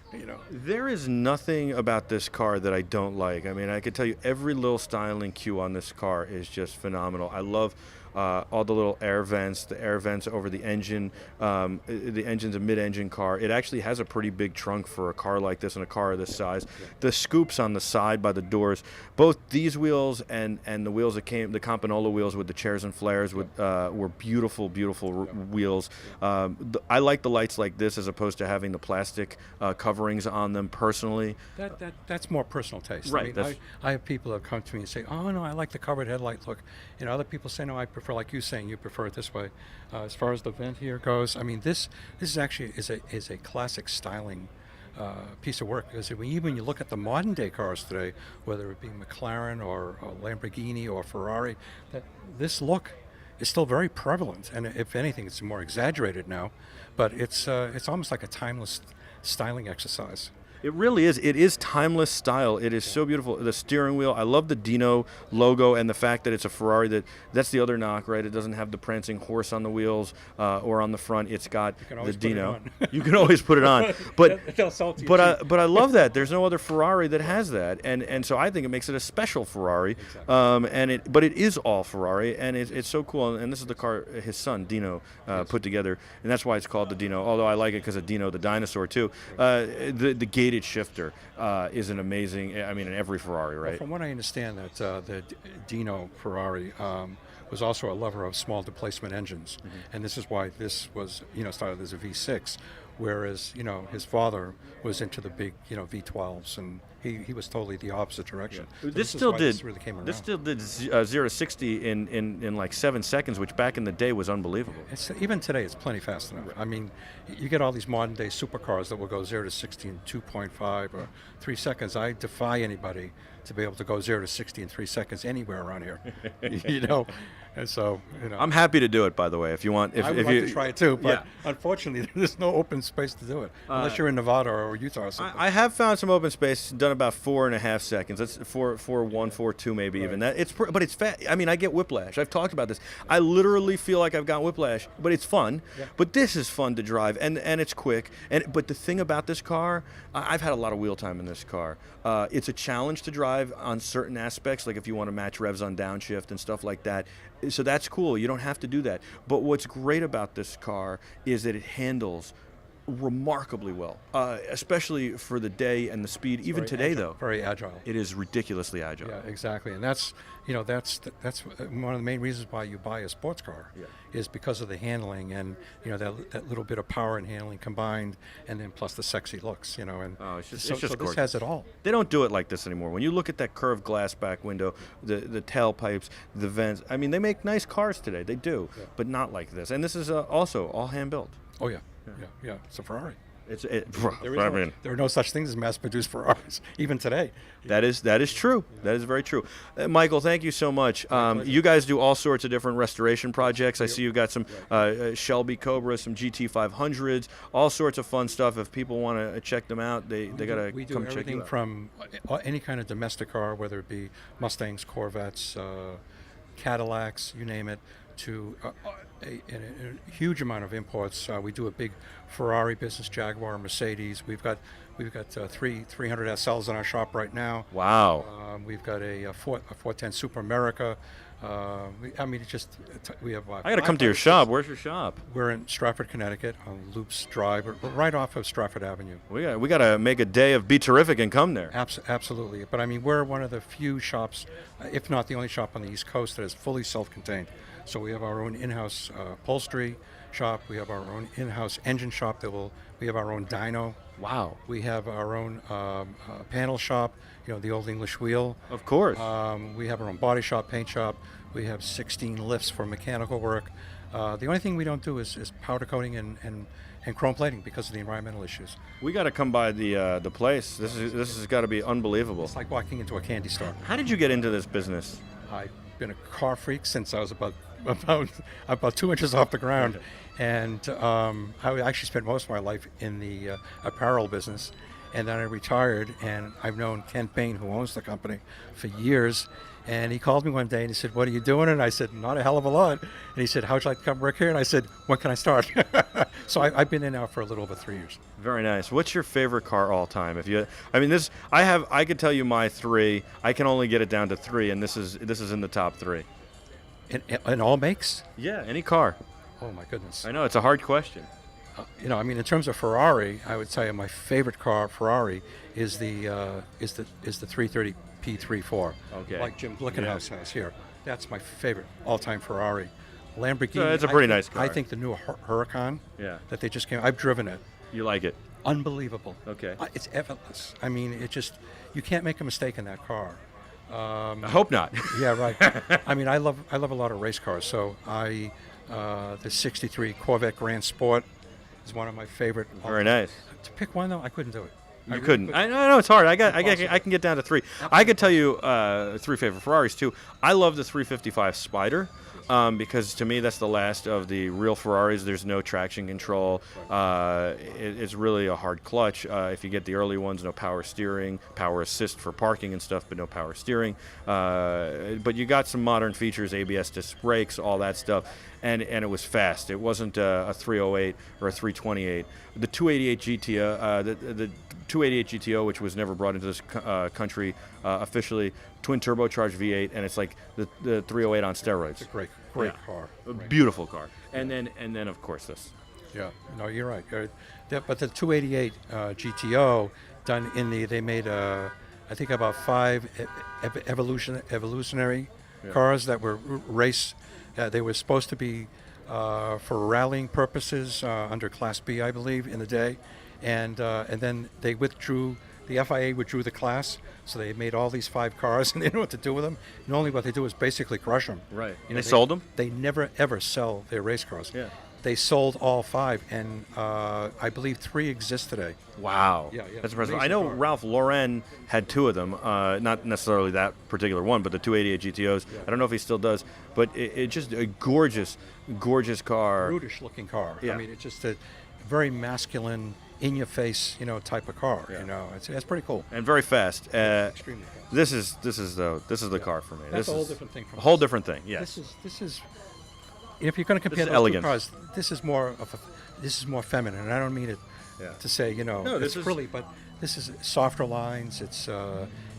There is nothing about this car that I don't like. I mean, I could tell you every little styling cue on this car is just phenomenal. I love all the little air vents, the air vents over the engine. The engine's a mid-engine car. It actually has a pretty big trunk for a car like this and a car of this size. The scoops on the side by the doors, both these wheels and the wheels that came, the Campanola wheels with the chairs and flares, were beautiful, beautiful wheels. I like the lights like this as opposed to having the plastic coverings on them personally. That's more personal taste. Right. I have people that come to me and say, "Oh no, I like the covered headlight look." Other people say, "No, I prefer," like you saying, you prefer it this way. As far as the vent here goes, I mean, this is actually is a classic styling piece of work, because when you look at the modern day cars today, whether it be McLaren or Lamborghini or Ferrari, this look is still very prevalent, and if anything, it's more exaggerated now. But it's almost like a timeless styling exercise. It really is. It is timeless style. It is so beautiful. The steering wheel. I love the Dino logo and the fact that it's a Ferrari. That's the other knock, right? It doesn't have the prancing horse on the wheels or on the front. It's got the Dino. You can always put it on. But I love that. There's no other Ferrari that has that, and so I think it makes it a special Ferrari. Exactly. But it is all Ferrari, and it's so cool. And this is the car his son Dino put together, and that's why it's called the Dino. Although I like it because of Dino the dinosaur too. The gated shifter is an amazing, I mean, in every Ferrari, right? Well, from what I understand, that the Dino Ferrari was also a lover of small displacement engines, and this is why this was started as a V6. whereas his father was into the big V12s, and he was totally the opposite direction. So This still did. This really came around. This still did 0 to 60 in like 7 seconds, which back in the day was unbelievable. Even today, it's plenty fast enough. I mean, you get all these modern day supercars that will go 0 to 60 in 2.5 or 3 seconds. I defy anybody to be able to go 0 to 60 in 3 seconds anywhere around here. And so, I'm happy to do it, by the way, if you want. I would like to try it too, but unfortunately, there's no open space to do it unless you're in Nevada or Utah or something. I have found some open space, done about 4.5 seconds. That's 4.1, 4.2 maybe even. But it's fast. I mean, I get whiplash. I've talked about this. I literally feel like I've got whiplash, but it's fun. Yeah. But this is fun to drive, and it's quick. But the thing about this car, I've had a lot of wheel time in this car. It's a challenge to drive on certain aspects, like if you want to match revs on downshift and stuff like that. So that's cool. You don't have to do that. But what's great about this car is that it handles remarkably well, especially for the day and the speed. Even today, though, very agile. It is ridiculously agile. Yeah, exactly. And that's that's one of the main reasons why you buy a sports car, is because of the handling and that little bit of power and handling combined, and then plus the sexy looks. And it's just so gorgeous. This has it all. They don't do it like this anymore. When you look at that curved glass back window, the tailpipes, the vents. I mean, they make nice cars today. They do, but not like this. And this is also all hand built. Oh yeah. Yeah. It's a Ferrari. There are no such things as mass-produced Ferraris, even today. That is true. That is very true. Michael, thank you so much. You guys do all sorts of different restoration projects. I see you've got some Shelby Cobras, some GT500s, all sorts of fun stuff. If people want to check them out, they got to come check you out. We do everything from any kind of domestic car, whether it be Mustangs, Corvettes, Cadillacs, you name it, to a huge amount of imports. We do a big Ferrari business, Jaguar, Mercedes. We've got 300 SLs in our shop right now. Wow. We've got a 410 Super America. We have. I got to come to your shop. Where's your shop? We're in Stratford, Connecticut, on Loops Drive, right off of Stratford Avenue. We got to make a day of Be Terrific and come there. Absolutely. But I mean, we're one of the few shops, if not the only shop on the East Coast, that is fully self-contained. So we have our own in-house upholstery shop. We have our own in-house engine shop. We have our own dyno. Wow. We have our own panel shop. The old English wheel. Of course. We have our own body shop, paint shop. We have 16 lifts for mechanical work. The only thing we don't do is powder coating and chrome plating because of the environmental issues. We got to come by the place. This has got to be unbelievable. It's like walking into a candy store. How did you get into this business? I've been a car freak since I was about 2 inches off the ground, and I actually spent most of my life in the apparel business, and then I retired, and I've known Kent Bain, who owns the company, for years. And he called me one day and he said, "What are you doing?" And I said, "Not a hell of a lot." And he said, "How'd you like to come work here?" And I said, "When can I start?" So I've been in now for a little over 3 years. Very nice. What's your favorite car all time? I could tell you my 3. I can only get it down to 3, and this is in the top 3. In all makes? Yeah, any car. Oh my goodness. I know it's a hard question. In terms of Ferrari, I would tell you my favorite car, Ferrari, is the 330 P34. Okay. Like Jim Glickenhaus has here. That's my favorite all-time Ferrari. Lamborghini. So it's a pretty nice car. I think the new Huracan. Yeah. That they just came. I've driven it. You like it? Unbelievable. Okay. It's effortless. I mean, you can't make a mistake in that car. I hope not. Yeah, right. I mean, I love a lot of race cars. So the '63 Corvette Grand Sport is one of my favorite. Very nice. To pick one though, I couldn't do it. You couldn't. I know it's hard. I can get down to 3. I could tell you 3 favorite Ferraris too. I love the 355 Spider. Because to me that's the last of the real Ferraris. There's no traction control. It's really a hard clutch. If you get the early ones, no power steering, power assist for parking and stuff, but no power steering. But you got some modern features, ABS disc brakes, all that stuff, and it was fast. It wasn't a 308 or a 328. The 288 GTO, the 288 GTO, which was never brought into this country officially, twin turbocharged V8, and it's like the 308 on steroids. It's a great car. A beautiful car. And then of course this. Yeah, no, you're right. But the 288 GTO done they made I think about 5 evolutionary cars that were race. They were supposed to be for rallying purposes under Class B, I believe, in the day, and then they withdrew. The FIA withdrew the class, so they made all these 5 cars, and they didn't know what to do with them. And only what they do is basically crush them. Right. You know, They sold them? They never ever sell their race cars. Yeah. They sold all 5, and I believe 3 exist today. Wow. Yeah, That's impressive. amazing I know car. Ralph Lauren had 2 of them, not necessarily that particular one, but the 288 GTOs. I don't know if he still does, but it's just a gorgeous, gorgeous car. Brutish looking car. Yeah. I mean, it's just a very masculine, in-your-face, type of car. Yeah. It's pretty cool. And very fast. Extremely fast. This is the car for me. That's this a whole is different thing from a whole this. different thing. Yes. This is. If you're going to compare is those elegance. two cars, this is more feminine, and I don't mean it Yeah. to say this it's is- frilly, but this is softer lines. It's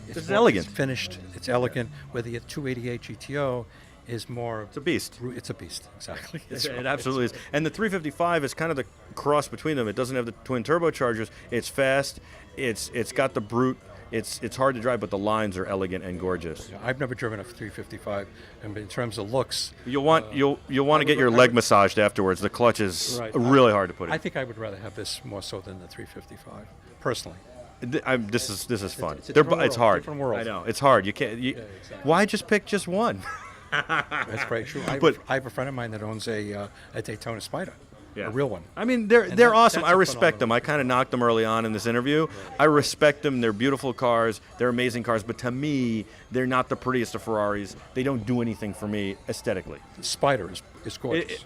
is elegant. It's finished. It's elegant. Where the 288 GTO is more. It's a beast. It's a beast. Exactly. That's It right. absolutely is. And the 355 is kind of the cross between them. It doesn't have the twin turbochargers. It's fast. It's got the brute. It's hard to drive, but the lines are elegant and gorgeous. Yeah, I've never driven a 355, and in terms of looks, You'll want to get your leg massaged afterwards. The clutch is Right. really hard to put in. I think I would rather have this more so than the 355, personally. This is fun. it's a They're different it's world, hard. different world. I know it's hard. You can't. exactly. Why just pick just one? That's very true. But- I have a friend of mine that owns a Daytona Spider, Yeah. a real one. I mean, they're awesome. that's I a respect them. phenomenal- I kind of knocked them early on in this interview. I respect them. They're beautiful cars. They're amazing cars. But to me, they're not the prettiest of Ferraris. They don't do anything for me aesthetically. The Spider is gorgeous.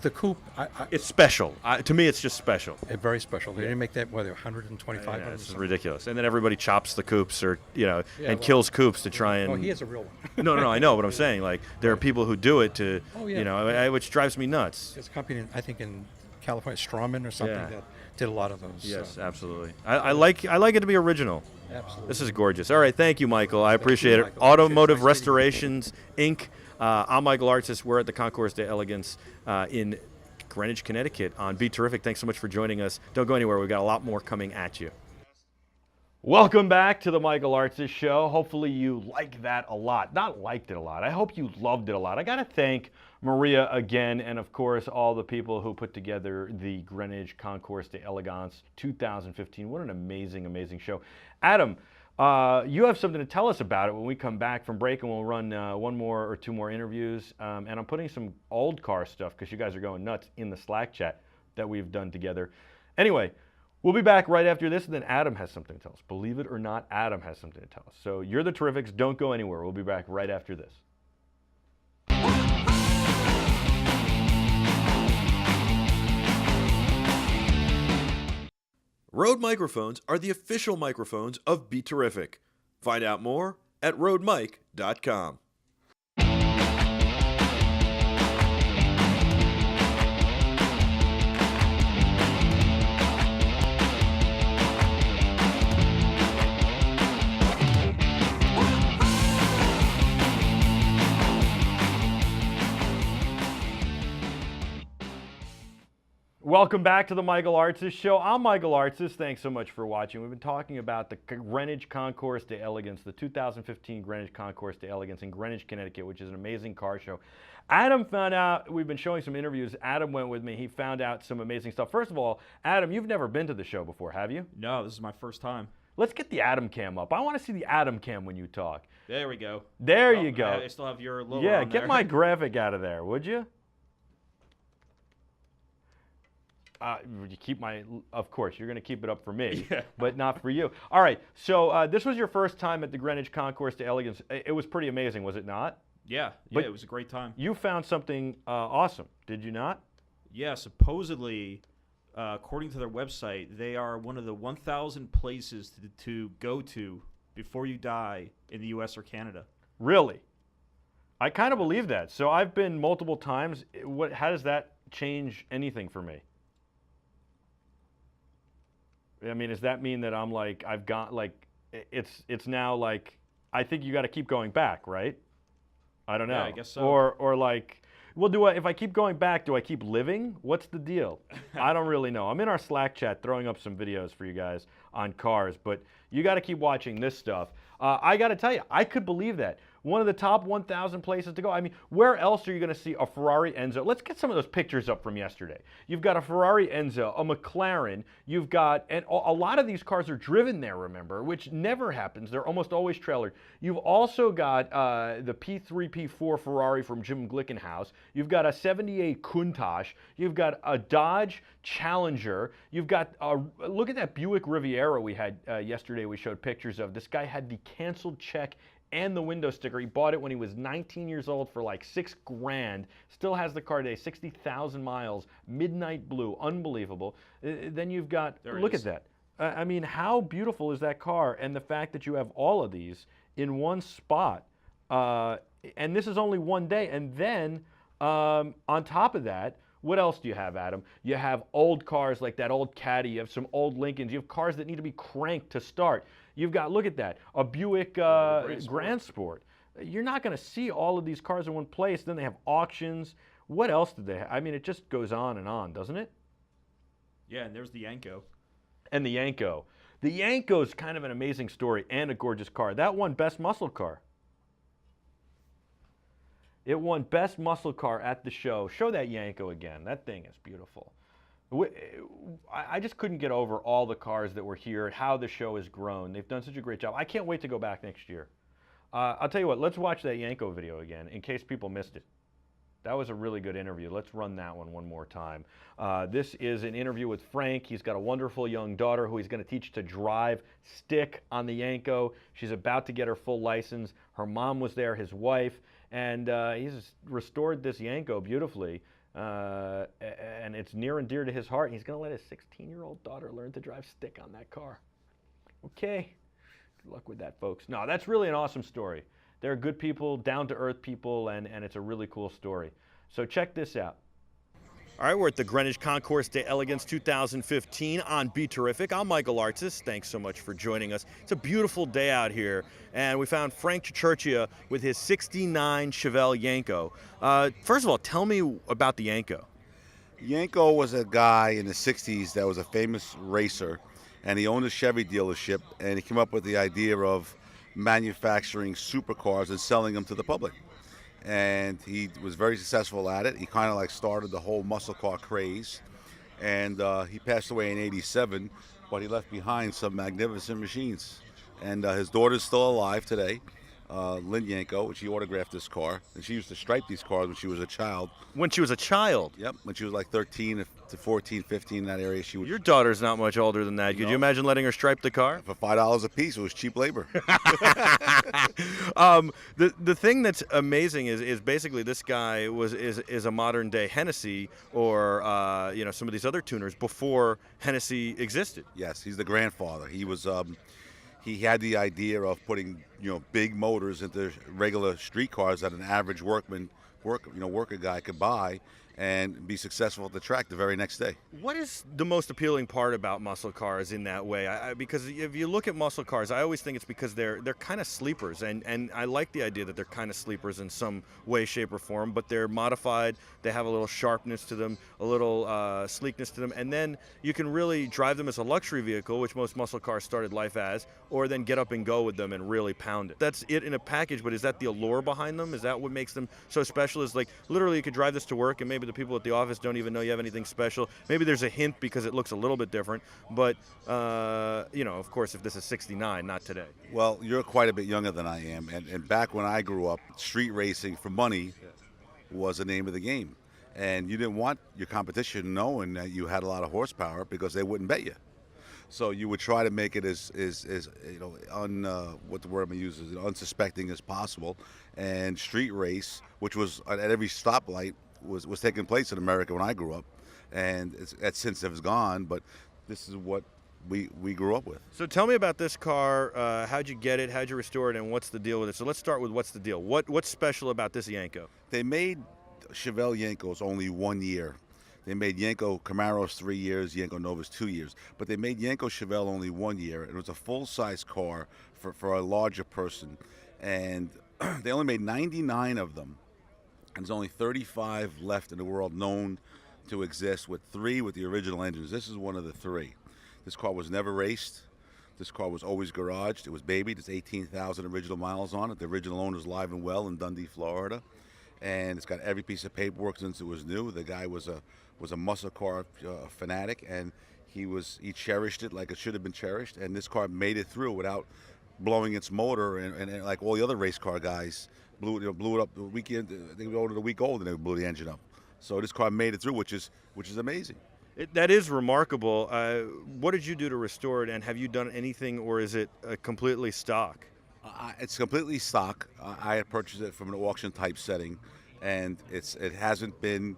The coupe, It's special. To me, it's just special. it's very special. They didn't make that, what, 125 Yeah, of it's them? ridiculous. And then everybody chops the coupes or Yeah, and well- kills coupes to try and. Oh, he is a real one. No, I know what I'm saying. Like there are people who do it to, Oh, yeah. which drives me nuts. There's a company, I think in California, Strawman or something, Yeah. that did a lot of those. Yes, absolutely. I like it to be original. Absolutely. This is gorgeous. All right, thank you, Michael. I appreciate it. Michael. Automotive Nice meeting you. Restorations, Inc. I'm Michael Artsis. We're at the Concours d'Elegance in Greenwich, Connecticut on Be Terrific. Thanks so much for joining us. Don't go anywhere. We've got a lot more coming at you. Welcome back to the Michael Artsis Show. Hopefully you like that a lot. Not liked it a lot. I hope you loved it a lot. I got to thank Maria again, and of course all the people who put together the Greenwich Concours d'Elegance 2015. What an amazing, amazing show. Adam, you have something to tell us about it when we come back from break, and we'll run one more or two more interviews. And I'm putting some old car stuff, because you guys are going nuts, in the Slack chat that we've done together. Anyway, we'll be back right after this, and then Adam has something to tell us. Believe it or not, Adam has something to tell us. So you're the Terrifics. Don't go anywhere. We'll be back right after this. Rode microphones are the official microphones of Be Terrific. Find out more at rodemic.com. Welcome back to the Michael Artsis Show. I'm Michael Artsis. Thanks so much for watching. We've been talking about the Greenwich Concours d'Elegance, the 2015 Greenwich Concours d'Elegance in Greenwich, Connecticut, which is an amazing car show. Adam found out, we've been showing some interviews. Adam went with me. He found out some amazing stuff. First of all, Adam, you've never been to the show before, have you? No, this is my first time. Let's get the Adam cam up. I want to see the Adam cam when you talk. There we go. There Oh, you go. I still have your logo Yeah, on get there. my graphic out of there, would you? Would you keep my? Of course, you're going to keep it up for me, Yeah. but not for you. All right. So this was your first time at the Greenwich Concours d'Elegance. It was pretty amazing, was it not? Yeah, But- it was a great time. You found something awesome, did you not? Yeah, supposedly, according to their website, they are one of the 1,000 places to go to before you die in the U.S. or Canada. Really? I kind of believe that. So I've been multiple times. How does that change anything for me? I mean, does that mean that I'm like, I've got like, it's now like, I think you got to keep going back, right? I don't know. Yeah, I guess so. Or like, well, if I keep going back, do I keep living? What's the deal? I don't really know. I'm in our Slack chat throwing up some videos for you guys on cars, but you got to keep watching this stuff. I got to tell you, I could believe that. One of the top 1,000 places to go. I mean, where else are you going to see a Ferrari Enzo? Let's get some of those pictures up from yesterday. You've got a Ferrari Enzo, a McLaren. You've got, and a lot of these cars are driven there, remember, which never happens. They're almost always trailered. You've also got the P3, P4 Ferrari from Jim Glickenhaus. You've got a 78 Countach. You've got a Dodge Challenger. You've got, look at that Buick Riviera we had yesterday we showed pictures of. This guy had the canceled check and the window sticker. He bought it when he was 19 years old for like $6,000. Still has the car today, 60,000 miles, midnight blue, unbelievable. Then you've got, look at that. I mean, how beautiful is that car? And the fact that you have all of these in one spot. And this is only one day. And then on top of that, what else do you have, Adam? You have old cars like that old Caddy. You have some old Lincolns. You have cars that need to be cranked to start. You've got, look at that, a Buick Grand Sport. You're not going to see all of these cars in one place. Then they have auctions. What else do they have? I mean, it just goes on, doesn't it? Yeah, and there's the Yanko. And the Yanko. The Yanko is kind of an amazing story and a gorgeous car. That won Best Muscle Car. It won Best Muscle Car at the show. Show that Yanko again. That thing is beautiful. I just couldn't get over all the cars that were here, how the show has grown. They've done such a great job. I can't wait to go back next year. I'll tell you what, let's watch that Yanko video again in case people missed it. That was a really good interview. Let's run that one more time. This is an interview with Frank. He's got a wonderful young daughter who he's going to teach to drive stick on the Yanko. She's about to get her full license. Her mom was there, his wife, and he's restored this Yanko beautifully. And it's near and dear to his heart. He's going to let his 16-year-old daughter learn to drive stick on that car. Okay. Good luck with that, folks. No, that's really an awesome story. They're good people, down-to-earth people, and it's a really cool story. So check this out. All right, we're at the Greenwich Concours de Elegance 2015 on Be Terrific. I'm Michael Artsis. Thanks so much for joining us. It's a beautiful day out here, and we found Frank Cicerchia with his 69 Chevelle Yanko. First of all, tell me about the Yanko. Yanko was a guy in the 60s that was a famous racer, and he owned a Chevy dealership, and he came up with the idea of manufacturing supercars and selling them to the public. And he was very successful at it. He kind of like started the whole muscle car craze, and he passed away in '87, but he left behind some magnificent machines. And his daughter's still alive today, Lynn Yanko, which she autographed this car, and she used to stripe these cars when she was a child. When she was a child? Yep, when she was like 13 to 14, 15, in that area. She would. Your daughter's not much older than that. Could you imagine letting her stripe the car? For $5 a piece, it was cheap labor. The thing that's amazing is basically this guy is a modern day Hennessy or some of these other tuners before Hennessy existed. Yes, he's the grandfather. He was he had the idea of putting big motors into regular street cars that an average worker guy could buy and be successful at the track the very next day. What is the most appealing part about muscle cars in that way? Because if you look at muscle cars, I always think it's because they're kind of sleepers, and I like the idea that they're kind of sleepers in some way, shape, or form, but they're modified, they have a little sharpness to them, a little sleekness to them, and then you can really drive them as a luxury vehicle, which most muscle cars started life as, or then get up and go with them and really pound it. That's it in a package, but is that the allure behind them? Is that what makes them so special? Is like literally you could drive this to work and maybe the people at the office don't even know you have anything special. Maybe there's a hint because it looks a little bit different, but of course, if this is 69, not today. Well, you're quite a bit younger than I am, and back when I grew up, street racing for money was the name of the game, and you didn't want your competition knowing that you had a lot of horsepower because they wouldn't bet you. So you would try to make it as what the word I'm gonna use is unsuspecting as possible, and street race, which was at every stoplight, was taking place in America when I grew up, and it's since it's gone, but this is what we grew up with. So tell me about this car. How'd you get it? How'd you restore it? And what's the deal with it? So let's start with what's the deal. What's special about this Yanko? They made Chevelle Yankos only 1 year. They made Yanko Camaros 3 years, Yanko Novas 2 years, but they made Yanko Chevelle only 1 year. It was a full-size car for a larger person, and they only made 99 of them. And there's only 35 left in the world known to exist, with 3 with the original engines. This is one of the 3. This car was never raced. This car was always garaged. It was babied. There's 18,000 original miles on it. The original owner's live and well in Dundee, Florida. And it's got every piece of paperwork since it was new. The guy was a muscle car fanatic, and he cherished it like it should have been cherished. And this car made it through without blowing its motor, and like all the other race car guys blew it up the weekend. They were a week old and they blew the engine up. So this car made it through, which is amazing. That is remarkable. What did you do to restore it, and have you done anything, or is it completely stock? It's completely stock. I had purchased it from an auction type setting, and it hasn't been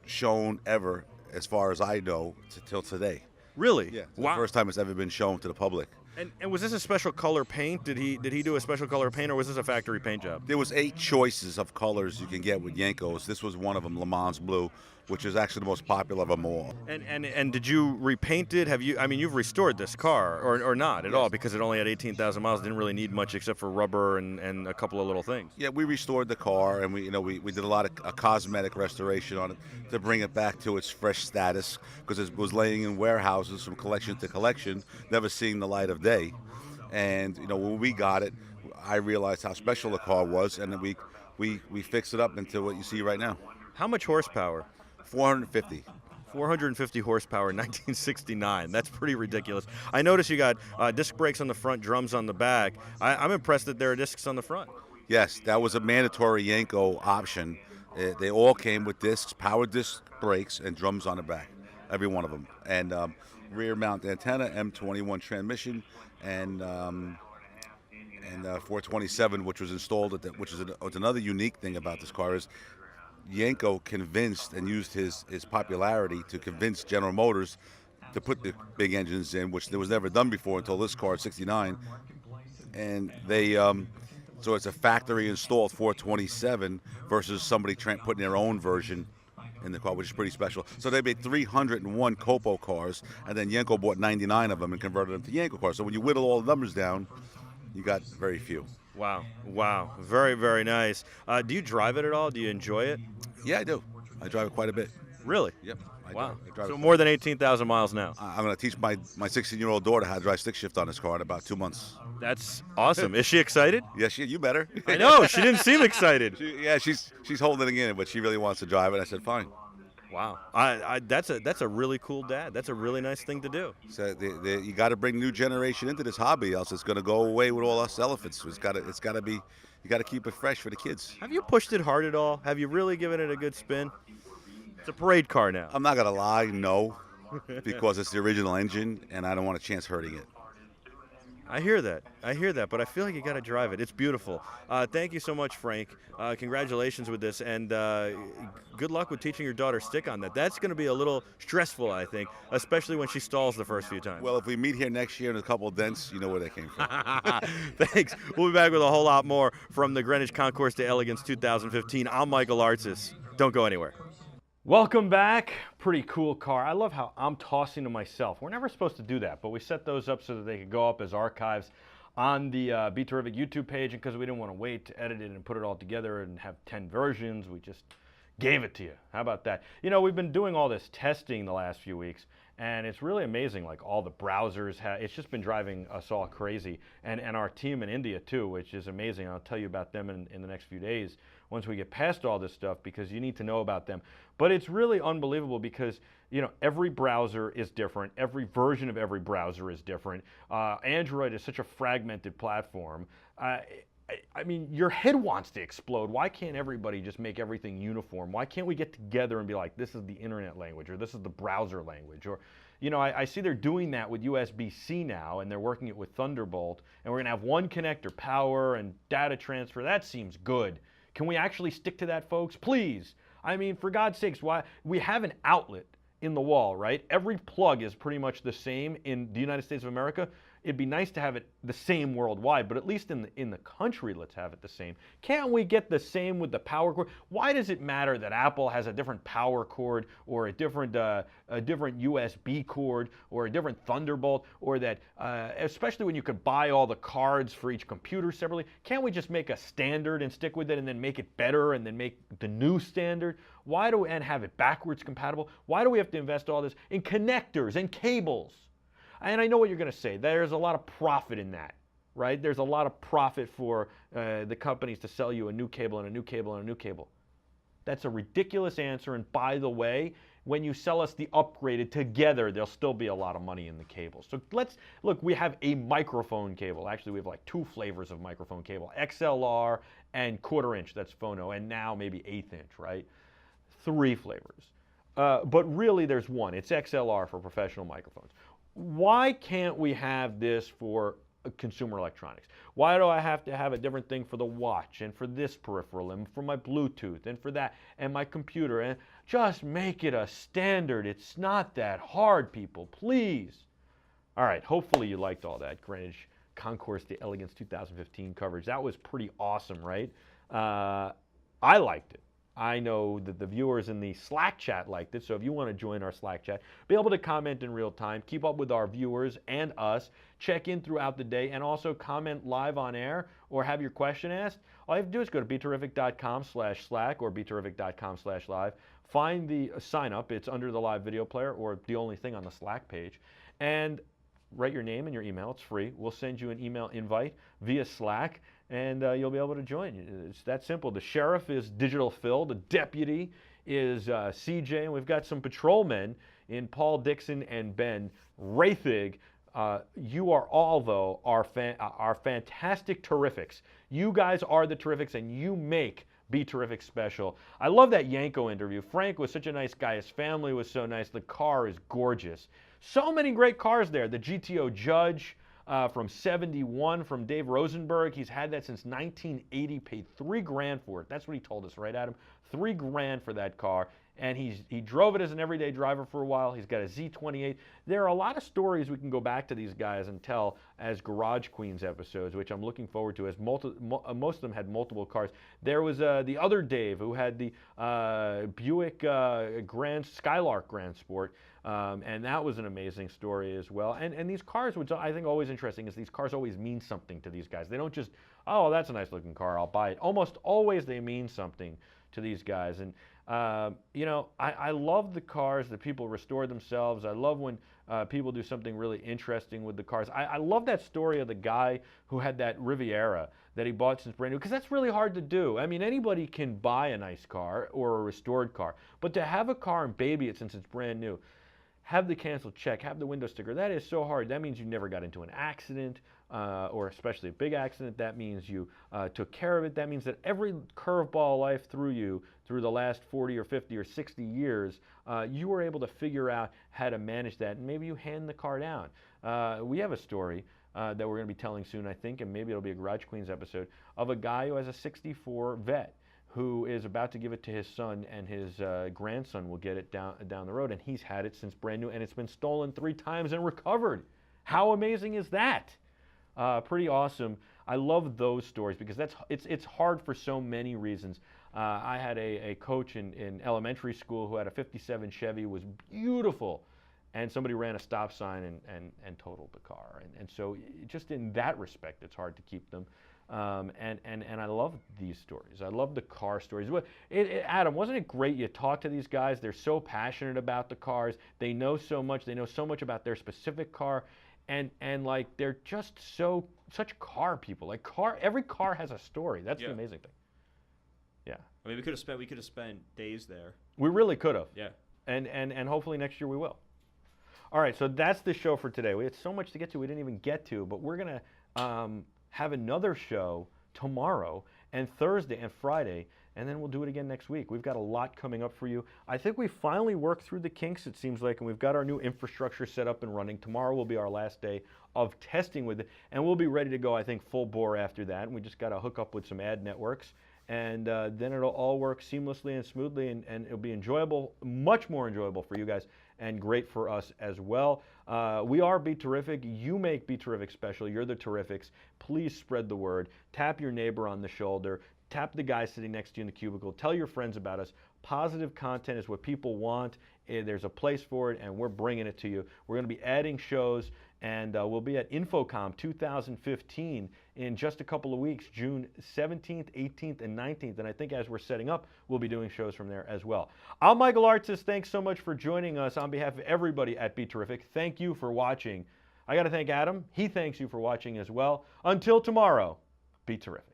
shown ever, as far as I know, till today. Really? Yeah. It's Wow. the first time it's ever been shown to the public. And was this a special color paint? Did he do a special color paint, or was this a factory paint job? There was 8 choices of colors you can get with Yenkos. This was one of them, Le Mans Blue, which is actually the most popular of them all. And did you repaint it? You've restored this car, or not at all, because it only had 18,000 miles. Didn't really need much except for rubber and a couple of little things. Yeah, we restored the car, and we did a lot of cosmetic restoration on it to bring it back to its fresh status, because it was laying in warehouses from collection to collection, never seeing the light of day. And when we got it, I realized how special the car was, and then we fixed it up into what you see right now. How much horsepower? 450. 450 horsepower in 1969. That's pretty ridiculous. I noticed you got disc brakes on the front, drums on the back. I'm impressed that there are discs on the front. Yes, that was a mandatory Yenko option. They all came with discs, power disc brakes, and drums on the back, every one of them. And rear mount antenna, M21 transmission, and 427, which was installed which is another unique thing about this car is Yenko convinced and used his popularity to convince General Motors to put the big engines in, which was never done before until this car, 69. And they, so it's a factory installed 427 versus somebody putting their own version in the car, which is pretty special. So they made 301 Copo cars, and then Yenko bought 99 of them and converted them to Yenko cars. So when you whittle all the numbers down, you got very few. Wow. Very, very nice. Do you drive it at all? Do you enjoy it? Yeah, I do. I drive it quite a bit. Really? Yep. Wow. I drive So it. more than 18,000 miles now. I'm going to teach my 16-year-old daughter how to drive stick shift on this car in about 2 months. That's awesome. Is she excited? Yes, you better. I know. She didn't seem excited. She's holding it in, but she really wants to drive it. I said, fine. Wow. That's a really cool dad. That's a really nice thing to do. So you got to bring new generation into this hobby, else it's going to go away with all us elephants. It's got to be. You got to keep it fresh for the kids. Have you pushed it hard at all? Have you really given it a good spin? It's a parade car now. I'm not going to lie, no, because it's the original engine, and I don't want a chance hurting it. I hear that, but I feel like you got to drive it. It's beautiful. Thank you so much, Frank. Congratulations with this, and good luck with teaching your daughter stick on that. That's going to be a little stressful, I think, especially when she stalls the first few times. Well, if we meet here next year in a couple of dents, you know where that came from. Thanks. We'll be back with a whole lot more from the Greenwich Concours de Elegance 2015. I'm Michael Artsis. Don't go anywhere. Welcome back. Pretty cool car. I love how I'm tossing to myself. We're never supposed to do that, but we set those up so that they could go up as archives on the Be Terrific YouTube page, and because we didn't want to wait to edit it and put it all together and have 10 versions, we just gave it to you. How about that? We've been doing all this testing the last few weeks, and it's really amazing, like all the browsers it's just been driving us all crazy, and our team in India too, which is amazing. I'll tell you about them in the next few days once we get past all this stuff, because you need to know about them. But it's really unbelievable because every browser is different. Every version of every browser is different. Android is such a fragmented platform. I mean, your head wants to explode. Why can't everybody just make everything uniform? Why can't we get together and be like, this is the internet language, or this is the browser language? Or, I see they're doing that with USB-C now, and they're working it with Thunderbolt, and we're going to have one connector, power and data transfer. That seems good. Can we actually stick to that, folks? Please. I mean, for God's sakes, why? We have an outlet in the wall, right? Every plug is pretty much the same in the United States of America. It'd be nice to have it the same worldwide, but at least in the country, let's have it the same. Can't we get the same with the power cord? Why does it matter that Apple has a different power cord, or a different USB cord, or a different Thunderbolt, or that, especially when you could buy all the cards for each computer separately? Can't we just make a standard and stick with it, and then make it better, and then make the new standard? And have it backwards compatible? Why do we have to invest all this in connectors and cables? And I know what you're going to say. There's a lot of profit in that, right? There's a lot of profit for the companies to sell you a new cable and a new cable and a new cable. That's a ridiculous answer. And by the way, when you sell us the upgraded together, there'll still be a lot of money in the cable. So let's look, we have a microphone cable. Actually, we have like 2 flavors of microphone cable, XLR and 1/4 inch, that's phono, and now maybe 1/8 inch, right? 3 flavors. But really there's one, it's XLR for professional microphones. Why can't we have this for consumer electronics? Why do I have to have a different thing for the watch and for this peripheral and for my Bluetooth and for that and my computer? And just make it a standard. It's not that hard, people, please. All right, hopefully you liked all that Greenwich Concours de Elegance 2015 coverage. That was pretty awesome, right? I liked it. I know that the viewers in the Slack chat liked it, so if you want to join our Slack chat, be able to comment in real time, keep up with our viewers and us, check in throughout the day, and also comment live on air or have your question asked, all you have to do is go to beterrific.com/Slack or beterrific.com/live. Find the sign up. It's under the live video player or the only thing on the Slack page. And write your name and your email. It's free. We'll send you an email invite via Slack, and you'll be able to join. It's that simple. The sheriff is Digital Phil. The deputy is CJ, and we've got some patrolmen in Paul Dixon and Ben Rathig. You are all, though, our fantastic terrifics. You guys are the terrifics, and you make Be Terrific special. I love that Yanko interview. Frank was such a nice guy. His family was so nice. The car is gorgeous. So many great cars there. The GTO Judge from '71 from Dave Rosenberg. He's had that since 1980. Paid $3 grand for it. That's what he told us, right, Adam? $3 grand for that car. And he drove it as an everyday driver for a while. He's got a Z28. There are a lot of stories we can go back to these guys and tell as Garage Queens episodes, which I'm looking forward to, as most of them had multiple cars. There was the other Dave who had the Buick Skylark Grand Sport, and that was an amazing story as well. And these cars, which I think always interesting, is these cars always mean something to these guys. They don't just, oh, that's a nice looking car, I'll buy it. Almost always they mean something to these guys. And you know, I love the cars that people restore themselves. I love when people do something really interesting with the cars. I love that story of the guy who had that Riviera that he bought since brand new, because that's really hard to do. I mean, anybody can buy a nice car or a restored car, but to have a car and baby it since it's brand new, have the canceled check, have the window sticker, that is so hard. That means you never got into an accident, or especially a big accident. That means you took care of it. That means that every curveball life through you, through the last 40 or 50 or 60 years, you were able to figure out how to manage that, and maybe you hand the car down. We have a story that we're going to be telling soon, I think, and maybe it'll be a Garage Queens episode, of a guy who has a '64 Vet who is about to give it to his son, and his grandson will get it down the road, and he's had it since brand new, and it's been stolen 3 times and recovered. How amazing is that? Pretty awesome. I love those stories because it's hard for so many reasons. I had a coach in elementary school who had a '57 Chevy, was beautiful, and somebody ran a stop sign and totaled the car. And so just in that respect, it's hard to keep them. And I love these stories. I love the car stories. Adam, wasn't it great? You talk to these guys. They're so passionate about the cars. They know so much. They know so much about their specific car. And like, they're just such car people. Like, every car has a story. That's the amazing thing. Yeah. I mean, we could have spent days there. We really could have. Yeah. And hopefully next year we will. All right, so that's the show for today. We had so much to get to we didn't even get to, but we're going to have another show tomorrow and Thursday and Friday, and then we'll do it again next week. We've got a lot coming up for you. I think we finally worked through the kinks, it seems like, and we've got our new infrastructure set up and running. Tomorrow will be our last day of testing with it, and we'll be ready to go, I think, full bore after that. And we just got to hook up with some ad networks, and then it'll all work seamlessly and smoothly, and it'll be enjoyable, much more enjoyable for you guys, and great for us as well. We are Be Terrific. You make Be Terrific special. You're the Terrifics. Please spread the word. Tap your neighbor on the shoulder. Tap the guy sitting next to you in the cubicle. Tell your friends about us. Positive content is what people want. There's a place for it, and we're bringing it to you. We're going to be adding shows, and we'll be at Infocom 2015 in just a couple of weeks, June 17th, 18th, and 19th. And I think as we're setting up, we'll be doing shows from there as well. I'm Michael Artsis. Thanks so much for joining us. On behalf of everybody at Be Terrific, thank you for watching. I got to thank Adam. He thanks you for watching as well. Until tomorrow, be terrific.